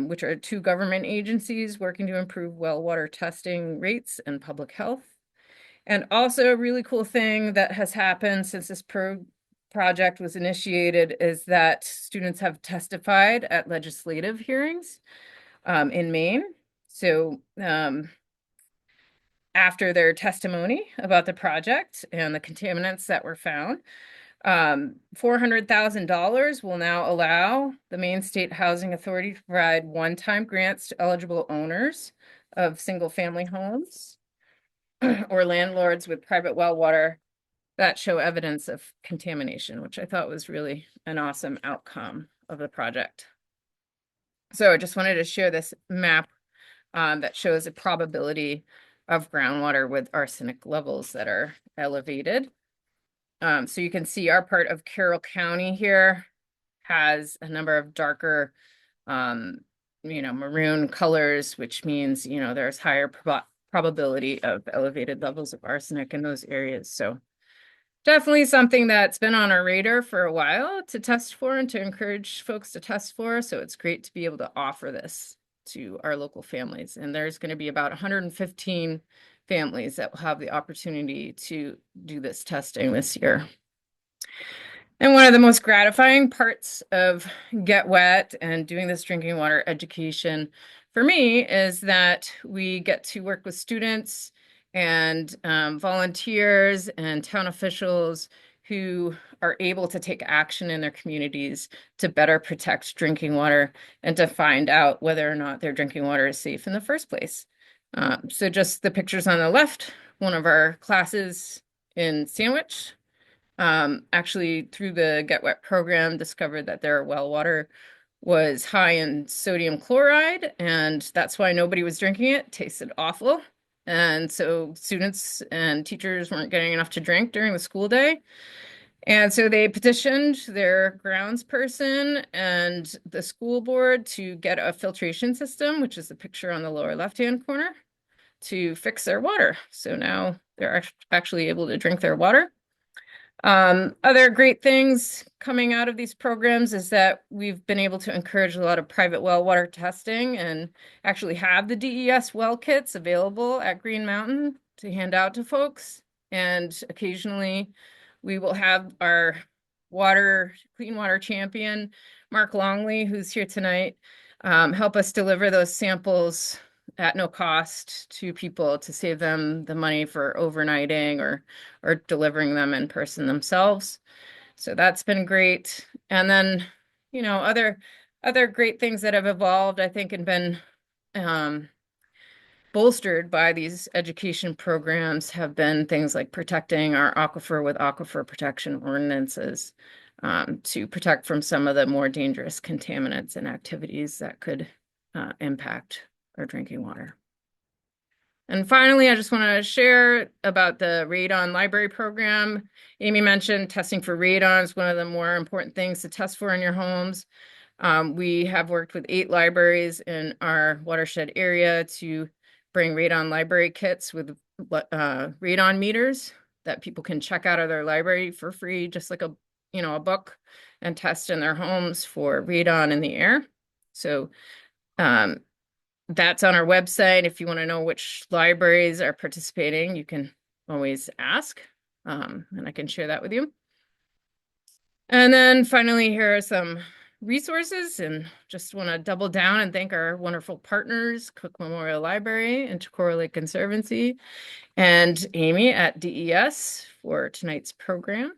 which are two government agencies working to improve well water testing rates and public health. And also a really cool thing that has happened since this project was initiated is that students have testified at legislative hearings in Maine. So after their testimony about the project and the contaminants that were found, $400,000 will now allow the Maine State Housing Authority to provide one-time grants to eligible owners of single-family homes or landlords with private well water that show evidence of contamination, which I thought was really an awesome outcome of the project. So I just wanted to share this map that shows a probability of groundwater with arsenic levels that are elevated. So you can see our part of Carroll County here has a number of darker, maroon colors, which means, there's higher probability of elevated levels of arsenic in those areas. So definitely something that's been on our radar for a while to test for and to encourage folks to test for. So it's great to be able to offer this to our local families. And there's going to be about 115 families that will have the opportunity to do this testing this year. And one of the most gratifying parts of Get Wet and doing this drinking water education for me is that we get to work with students and volunteers and town officials who are able to take action in their communities to better protect drinking water and to find out whether or not their drinking water is safe in the first place. So just the pictures on the left, one of our classes in Sandwich, actually through the Get Wet program, discovered that their well water was high in sodium chloride, and that's why nobody was drinking it. It tasted awful. And so students and teachers weren't getting enough to drink during the school day. And so they petitioned their grounds person and the school board to get a filtration system, which is the picture on the lower left-hand corner, to fix their water. So now they're actually able to drink their water. Other great things coming out of these programs is that we've been able to encourage a lot of private well water testing and actually have the DES well kits available at Green Mountain to hand out to folks. And occasionally we will have our clean water champion, Mark Longley, who's here tonight, help us deliver those samples at no cost to people to save them the money for overnighting or delivering them in person themselves. So that's been great. And then, other great things that have evolved, I think, and been bolstered by these education programs have been things like protecting our aquifer with aquifer protection ordinances to protect from some of the more dangerous contaminants and activities that could impact our drinking water. And finally, I just want to share about the radon library program. Amy mentioned testing for radon is one of the more important things to test for in your homes. We have worked with 8 libraries in our watershed area to bring radon library kits with radon meters that people can check out of their library for free, just like a book, and test in their homes for radon in the air. So um, that's on our website. If you want to know which libraries are participating, you can always ask, and I can share that with you. And then finally, here are some resources, and just want to double down and thank our wonderful partners, Cook Memorial Library and Chocorua Conservancy, and Amy at DES for tonight's program.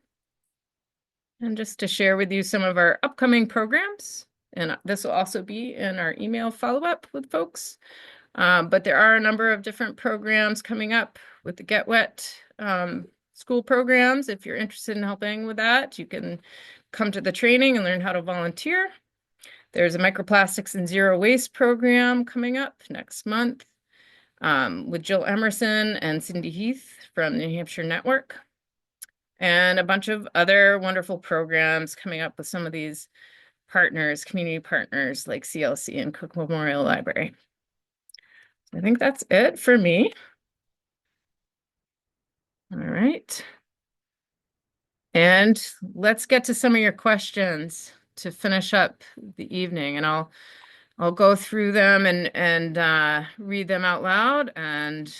And just to share with you some of our upcoming programs, and this will also be in our email follow-up with folks. But there are a number of different programs coming up with the Get Wet school programs. If you're interested in helping with that, you can come to the training and learn how to volunteer. There's a microplastics and zero waste program coming up next month with Jill Emerson and Cindy Heath from the New Hampshire Network, and a bunch of other wonderful programs coming up with some of these partners, community partners like CLC and Cook Memorial Library. I think that's it for me. All right. And let's get to some of your questions to finish up the evening, and I'll go through them and read them out loud, and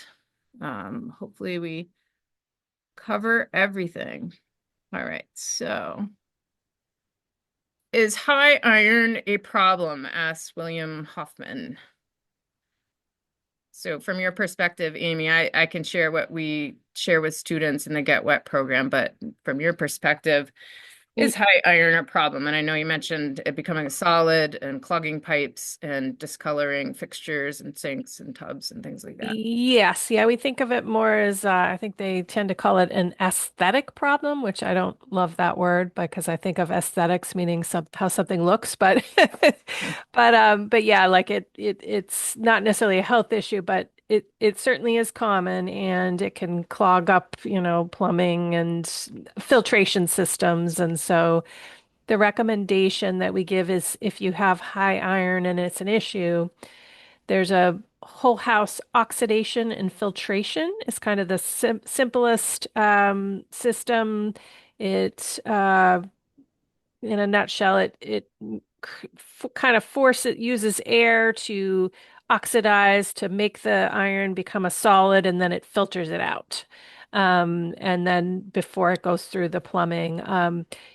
hopefully we cover everything. All right, so is high iron a problem? Asks William Hoffman. So from your perspective, Amy, I can share what we share with students in the Get Wet program, but from your perspective, is high iron a problem? And I know you mentioned it becoming a solid and clogging pipes and discoloring fixtures and sinks and tubs and things like that. Yes, yeah, we think of it more as I think they tend to call it an aesthetic problem, which I don't love that word because I think of aesthetics meaning how something looks, but but yeah, like it's not necessarily a health issue, but it certainly is common and it can clog up, plumbing and filtration systems. And so the recommendation that we give is if you have high iron and it's an issue, there's a whole house oxidation and filtration is kind of the simplest system. It in a nutshell, it kind of uses air to oxidize to make the iron become a solid, and then it filters it out. And then before it goes through the plumbing,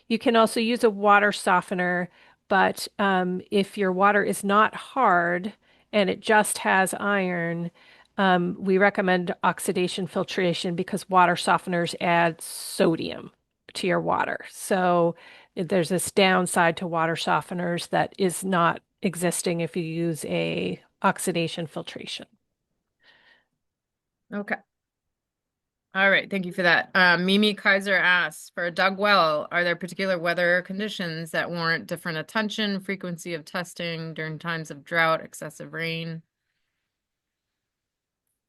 you can also use a water softener, but if your water is not hard and it just has iron, we recommend oxidation filtration because water softeners add sodium to your water. So there's this downside to water softeners that is not existing if you use a oxidation filtration. Okay. All right. Thank you for that. Mimi Kaiser asks, for a dug well, are there particular weather conditions that warrant different attention, frequency of testing during times of drought, excessive rain?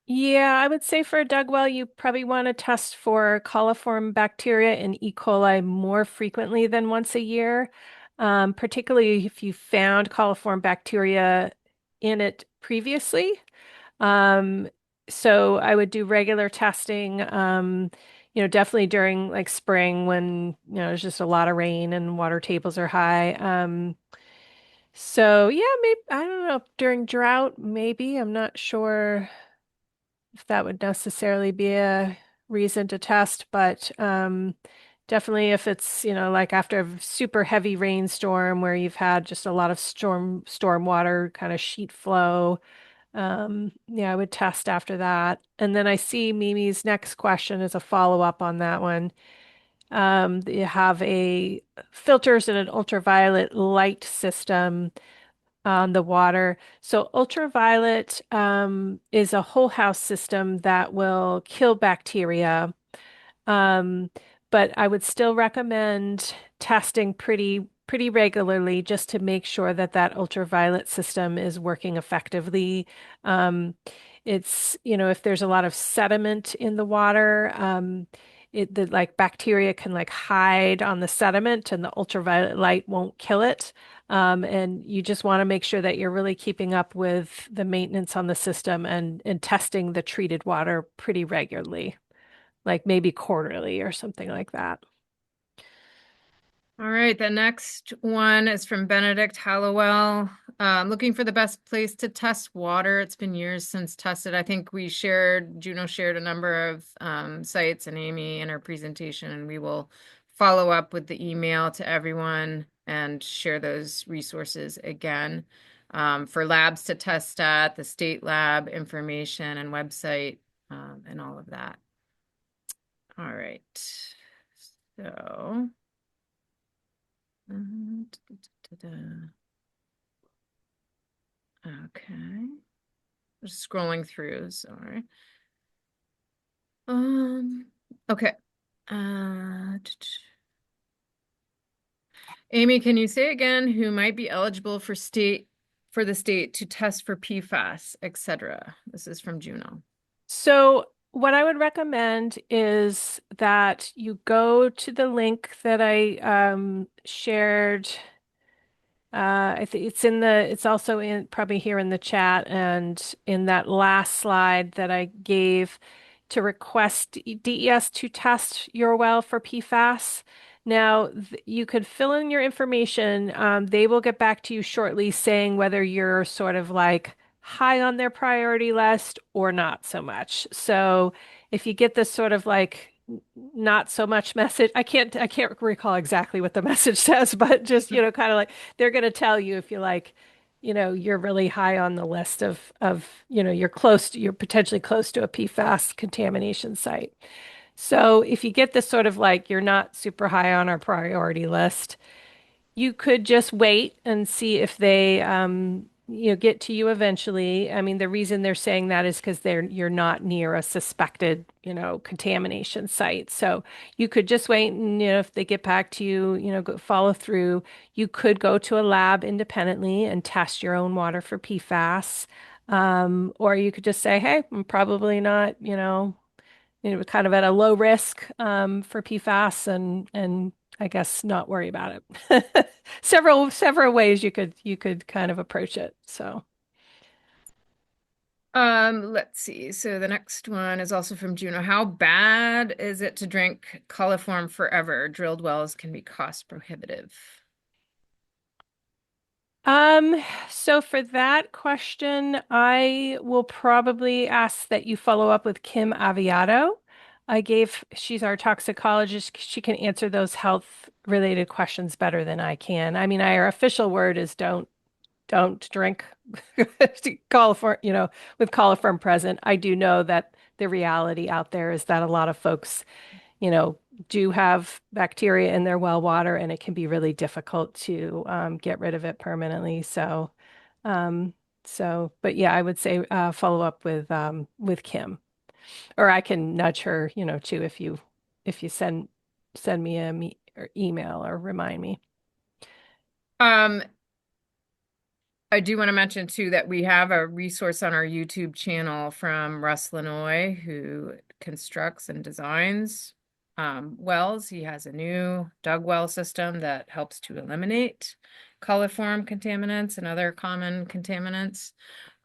Yeah, I would say for a dug well, you probably want to test for coliform bacteria and E. coli more frequently than once a year, particularly if you found coliform bacteria in it previously. Um, so I would do regular testing, definitely during like spring when, there's just a lot of rain and water tables are high. So yeah, maybe, I don't know, during drought, maybe, I'm not sure if that would necessarily be a reason to test, but definitely if it's, like after a super heavy rainstorm where you've had just a lot of storm water kind of sheet flow, yeah, I would test after that. And then I see Mimi's next question is a follow-up on that one. You have a filters and an ultraviolet light system on the water. So ultraviolet is a whole house system that will kill bacteria. Um, but I would still recommend testing pretty regularly just to make sure that that ultraviolet system is working effectively. Um, It's, if there's a lot of sediment in the water, the like bacteria can like hide on the sediment and the ultraviolet light won't kill it. And you just want to make sure that you're really keeping up with the maintenance on the system and testing the treated water pretty regularly, like maybe quarterly or something like that. All right, the next one is from Benedict Hallowell. Looking for the best place to test water. It's been years since tested. I think Juno shared a number of sites and Amy in her presentation, and we will follow up with the email to everyone and share those resources again for labs to test at, the state lab information and website, and all of that. All right. So. Okay. Just scrolling through, sorry. Um, okay. Amy, can you say again who might be eligible for the state to test for PFAS, etc.? This is from Juno. So, what I would recommend is that you go to the link that I shared. I think it's also in probably here in the chat and in that last slide that I gave to request DES to test your well for PFAS. Now, you could fill in your information. They will get back to you shortly saying whether you're sort of like high on their priority list or not so much. So if you get this sort of like not so much message, I can't recall exactly what the message says, but just, kind of like they're going to tell you if you like, you're really high on the list of, you're potentially close to a PFAS contamination site. So if you get this sort of like you're not super high on our priority list, you could just wait and see if they, get to you eventually. I mean, the reason they're saying that is because you're not near a suspected, contamination site. So you could just wait and, if they get back to you, follow through. You could go to a lab independently and test your own water for PFAS. Or you could just say, hey, I'm probably not, kind of at a low risk for PFAS and I guess not worry about it. Several ways you could kind of approach it. So Let's see. So the next one is also from Juno. How bad is it to drink coliform forever? Drilled wells can be cost prohibitive. um so for that question, I will probably ask that you follow up with Kim Aviato. She's our toxicologist. She can answer those health related questions better than I can. I mean, our official word is don't drink coliform, with coliform present. I do know that the reality out there is that a lot of folks, you know, do have bacteria in their well water, and it can be really difficult to get rid of it permanently. Um, but yeah, I would say follow up with Kim, or I can nudge her, too, if you send me or email or remind me. Um, I do want to mention too that we have a resource on our YouTube channel from Russ Lanoy, who constructs and designs wells. He has a new dug well system that helps to eliminate coliform contaminants and other common contaminants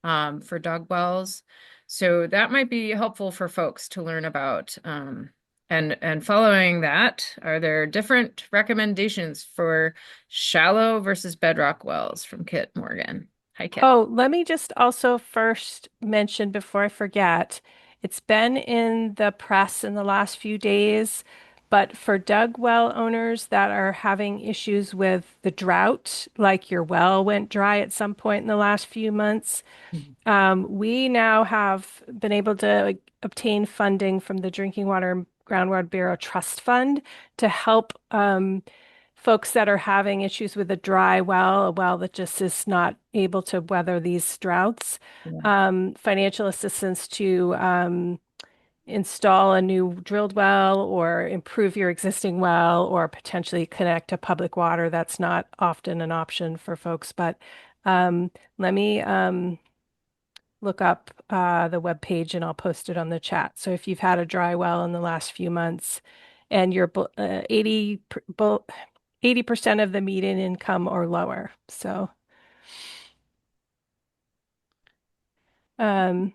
for dug wells. So that might be helpful for folks to learn about. And following that, are there different recommendations for shallow versus bedrock wells from Kit Morgan? Hi, Kit. Oh, let me just also first mention before I forget, it's been in the press in the last few days, but for dug well owners that are having issues with the drought, like your well went dry at some point in the last few months, we now have been able to obtain funding from the Drinking Water and Groundwater Bureau Trust Fund to help folks that are having issues with a dry well, a well that just is not able to weather these droughts, Yeah. financial assistance to install a new drilled well or improve your existing well or potentially connect to public water. That's not often an option for folks, but um, let me look up the web page and I'll post it on the chat. So if you've had a dry well in the last few months and you're 80% of the median income or lower. So, um,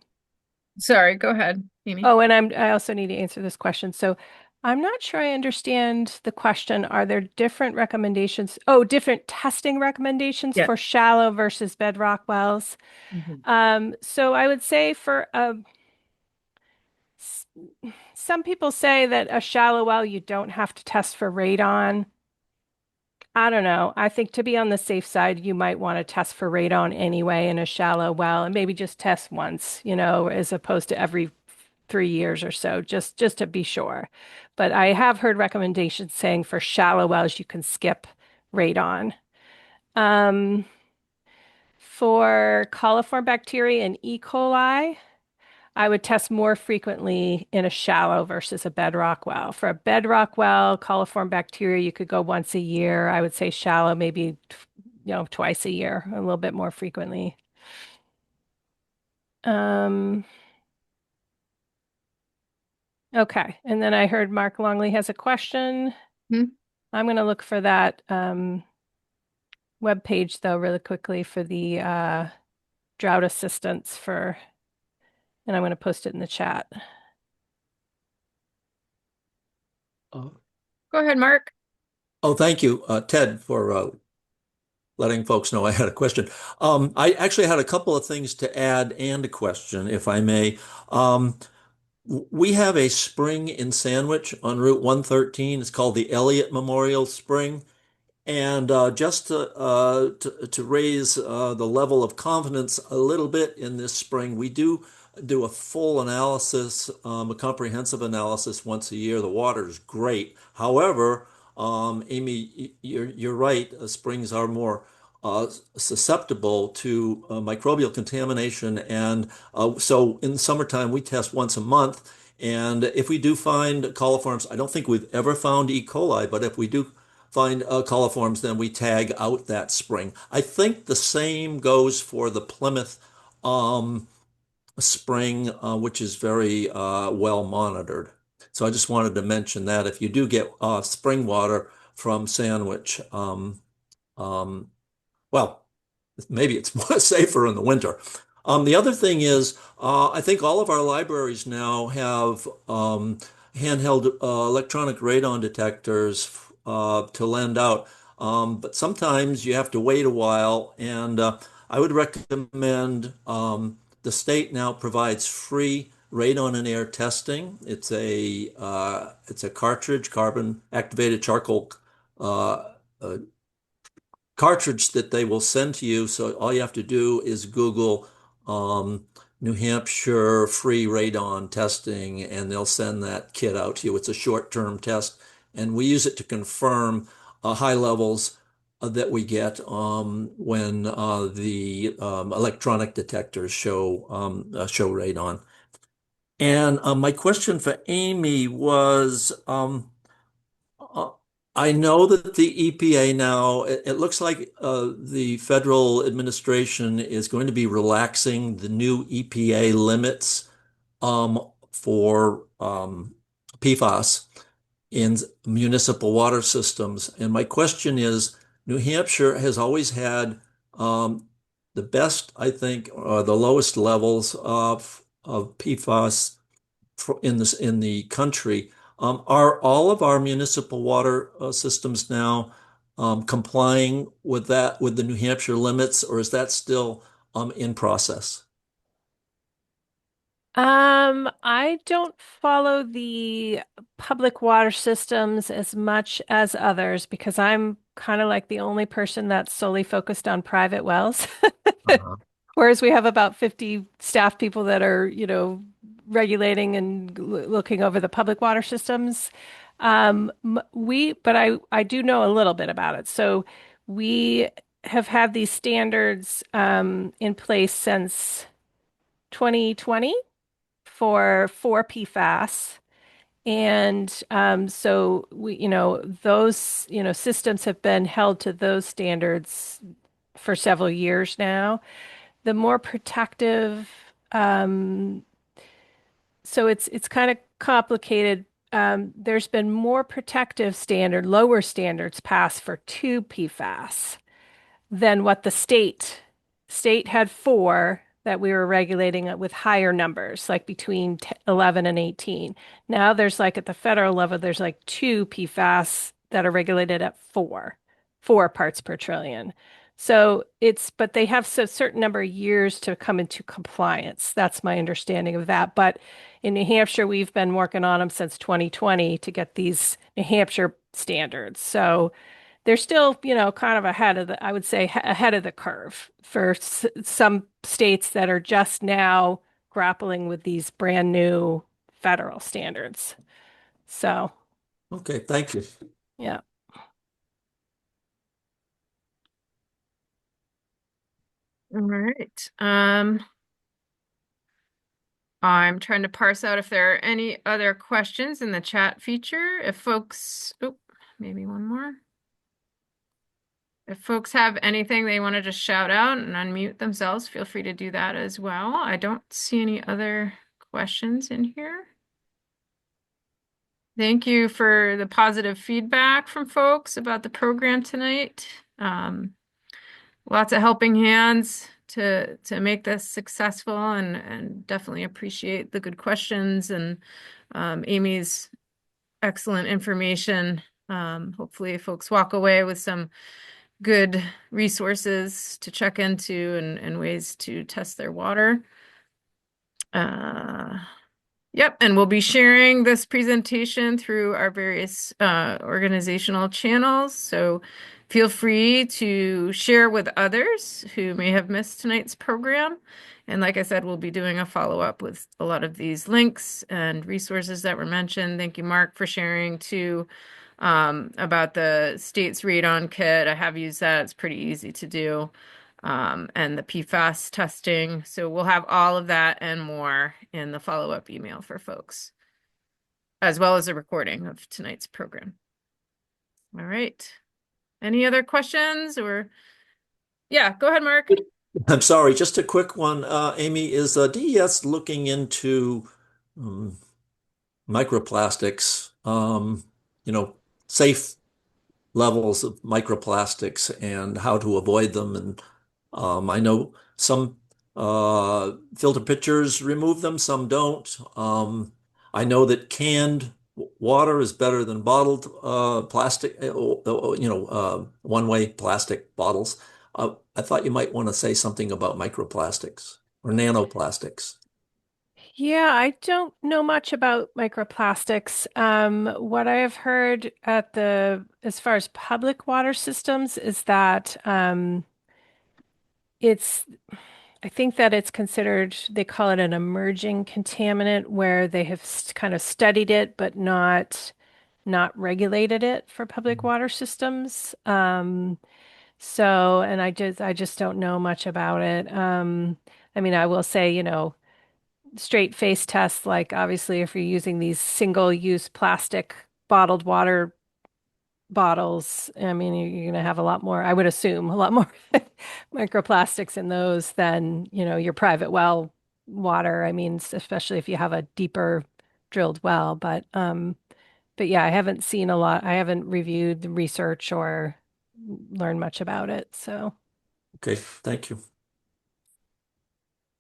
Sorry, go ahead, Amy. oh, and I also need to answer this question. So I'm not sure I understand the question. Are there different recommendations? Oh, different testing recommendations Yeah. for shallow versus bedrock wells. Mhm. So I would say for s- some people say that a shallow well, you don't have to test for radon. I don't know. I think to be on the safe side, you might want to test for radon anyway in a shallow well and maybe just test once, as opposed to every 3 years or so, just to be sure. But I have heard recommendations saying for shallow wells, you can skip radon. Um, for coliform bacteria and E. coli, I would test more frequently in a shallow versus a bedrock well. For a bedrock well, coliform bacteria, you could go once a year. I would say shallow, maybe, twice a year, a little bit more frequently. Um, okay. And then I heard Mark Longley has a question. Mhm. I'm going to look for that web page though really quickly for the drought assistance and I'm going to post it in the chat. Uh, Go ahead, Mark. oh, thank you, Ted, for letting folks know I had a question. I actually had a couple of things to add and a question, if I may. Um, we have a spring in Sandwich on Route 113. It's called the Elliott Memorial Spring. And just to raise the level of confidence a little bit in this spring, we do a full analysis, a comprehensive analysis once a year. The water is great. However, Amy, you're right. Springs are more susceptible to microbial contamination, and so in the summertime we test once a month. And if we do find coliforms, I don't think we've ever found E. coli, but if we do find coliforms, then we tag out that spring. I think the same goes for the Plymouth um, spring, which is very well monitored. So I just wanted to mention that if you do get spring water from Sandwich, um, well, maybe it's more safer in the winter. The other thing is, I think all of our libraries now have handheld electronic radon detectors to lend out. But sometimes you have to wait a while, and I would recommend the state now provides free radon and air testing. It's a cartridge, carbon activated charcoal uh, uh, cartridge that they will send to you. So all you have to do is Google New Hampshire free radon testing, and they'll send that kit out to you. It's a short-term test, and we use it to confirm high levels that we get when the electronic detectors show radon. And my question for Amy was, uh, I know that the EPA now, it looks like the federal administration is going to be relaxing the new EPA limits for PFAS in municipal water systems. And my question is, New Hampshire has always had the best, I think, the lowest levels of PFAS in the country. Are all of our municipal water systems now complying with with the New Hampshire limits, or is that still in process? I don't follow the public water systems as much as others because I'm kind of like the only person that's solely focused on private wells. Uh-huh. Whereas we have about 50 staff people that are, regulating and looking over the public water systems. But I do know a little bit about it. So we have had these standards in place since 2020 for 4 PFAS. And so those, systems have been held to those standards for several years now. The more protective Um, so it's kind of complicated. There's been more protective lower standards passed for two PFAS than what the state had four that we were regulating it with higher numbers, like between 11 and 18. Now there's like at the federal level, there's like two PFAS that are regulated at four parts per trillion. So but they have a certain number of years to come into compliance. That's my understanding of that. But in New Hampshire, we've been working on them since 2020 to get these New Hampshire standards. So they're still, kind of I would say ahead of the curve for some states that are just now grappling with these brand new federal standards. So, Okay, thank you. yeah. All right. I'm trying to parse out if there are any other questions in the chat feature. If folks, oh, maybe one more. If folks have anything they want to just shout out and unmute themselves, feel free to do that as well. I don't see any other questions in here. Thank you for the positive feedback from folks about the program tonight. Lots of helping hands to make this successful, and definitely appreciate the good questions and Amy's excellent information. Hopefully folks walk away with some good resources to check into and ways to test their water. Yep, and we'll be sharing this presentation through our various organizational channels. So feel free to share with others who may have missed tonight's program. And like I said, we'll be doing a follow-up with a lot of these links and resources that were mentioned. Thank you, Mark, for sharing too about the state's radon kit. I have used that. It's pretty easy to do. And the PFAS testing. So we'll have all of that and more in the follow-up email for folks, as well as a recording of tonight's program. All right. Any other questions or? Yeah, go ahead, Mark. I'm sorry, just a quick one. Amy, is DES looking into um, microplastics, safe levels of microplastics and how to avoid them? And I know some filter pitchers remove them, some don't. I know that canned water is better than bottled plastic, one-way plastic bottles. I thought you might want to say something about microplastics or nanoplastics. Yeah, I don't know much about microplastics. What I have heard as far as public water systems is that it's I think that it's considered, they call it an emerging contaminant where they have kind of studied it but not regulated it for public water systems. And I just don't know much about it. I mean, I will say, straight face tests, like obviously if you're using these single-use plastic bottled water bottles, I mean, you're going to have a lot more, I would assume, a lot more microplastics in those than, your private well water. I mean, especially if you have a deeper drilled well. But yeah, I haven't seen a lot. I haven't reviewed the research or learned much about it. So, Okay, thank you.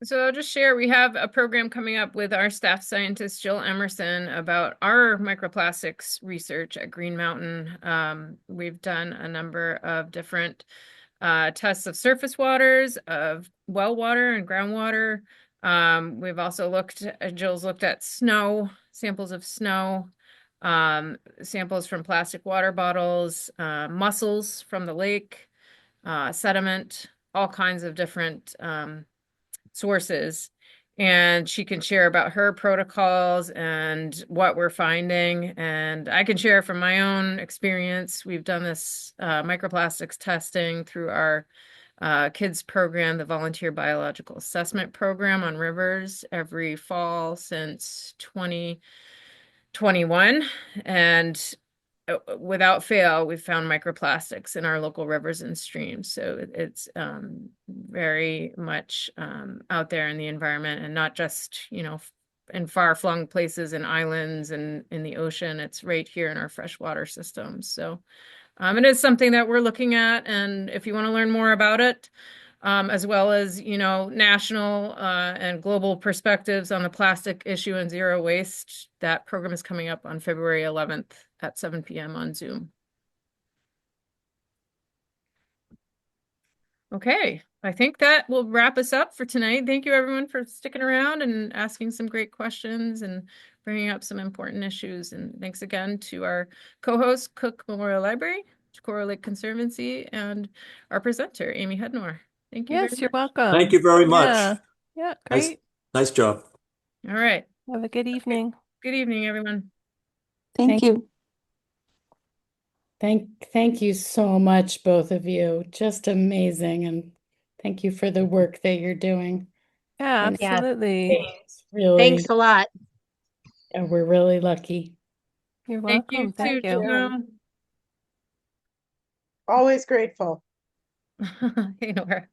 So I'll just share, we have a program coming up with our staff scientist, Jill Emerson, about our microplastics research at Green Mountain. We've done a number of different tests of surface waters, of well water and groundwater. We've also Jill's looked at snow, samples of snow, samples from plastic water bottles, mussels from the lake, sediment, all kinds of different sources. And she can share about her protocols and what we're finding. And I can share from my own experience. We've done this microplastics testing through our kids program, the Volunteer Biological Assessment Program on rivers every fall since 2021. And without fail, we've found microplastics in our local rivers and streams. So it's very much out there in the environment, and not just, in far-flung places and islands and in the ocean. It's right here in our freshwater systems. So it is something that we're looking at. And if you want to learn more about it, as well as, national and global perspectives on the plastic issue and zero waste, that program is coming up on February 11th at 7 p.m. on Zoom. Okay, I think that will wrap us up for tonight. Thank you, everyone, for sticking around and asking some great questions and bringing up some important issues. And thanks again to our co-host, Cook Memorial Library, Chocorua Lake Conservancy, and our presenter, Amy Hudnor. Thank you very Yes, you're much. welcome. Thank you very much. Yeah. Yeah, Nice, great. nice job. All right. Have a good evening. Good evening, everyone. Thank you. Thank you so much, both of you. Just amazing. And thank you for the work that you're doing. Yeah, And absolutely. it's really, Thanks a lot. we're really lucky. You're Thank you welcome. Thank too, you. Gino. Always grateful. Hey, Nora.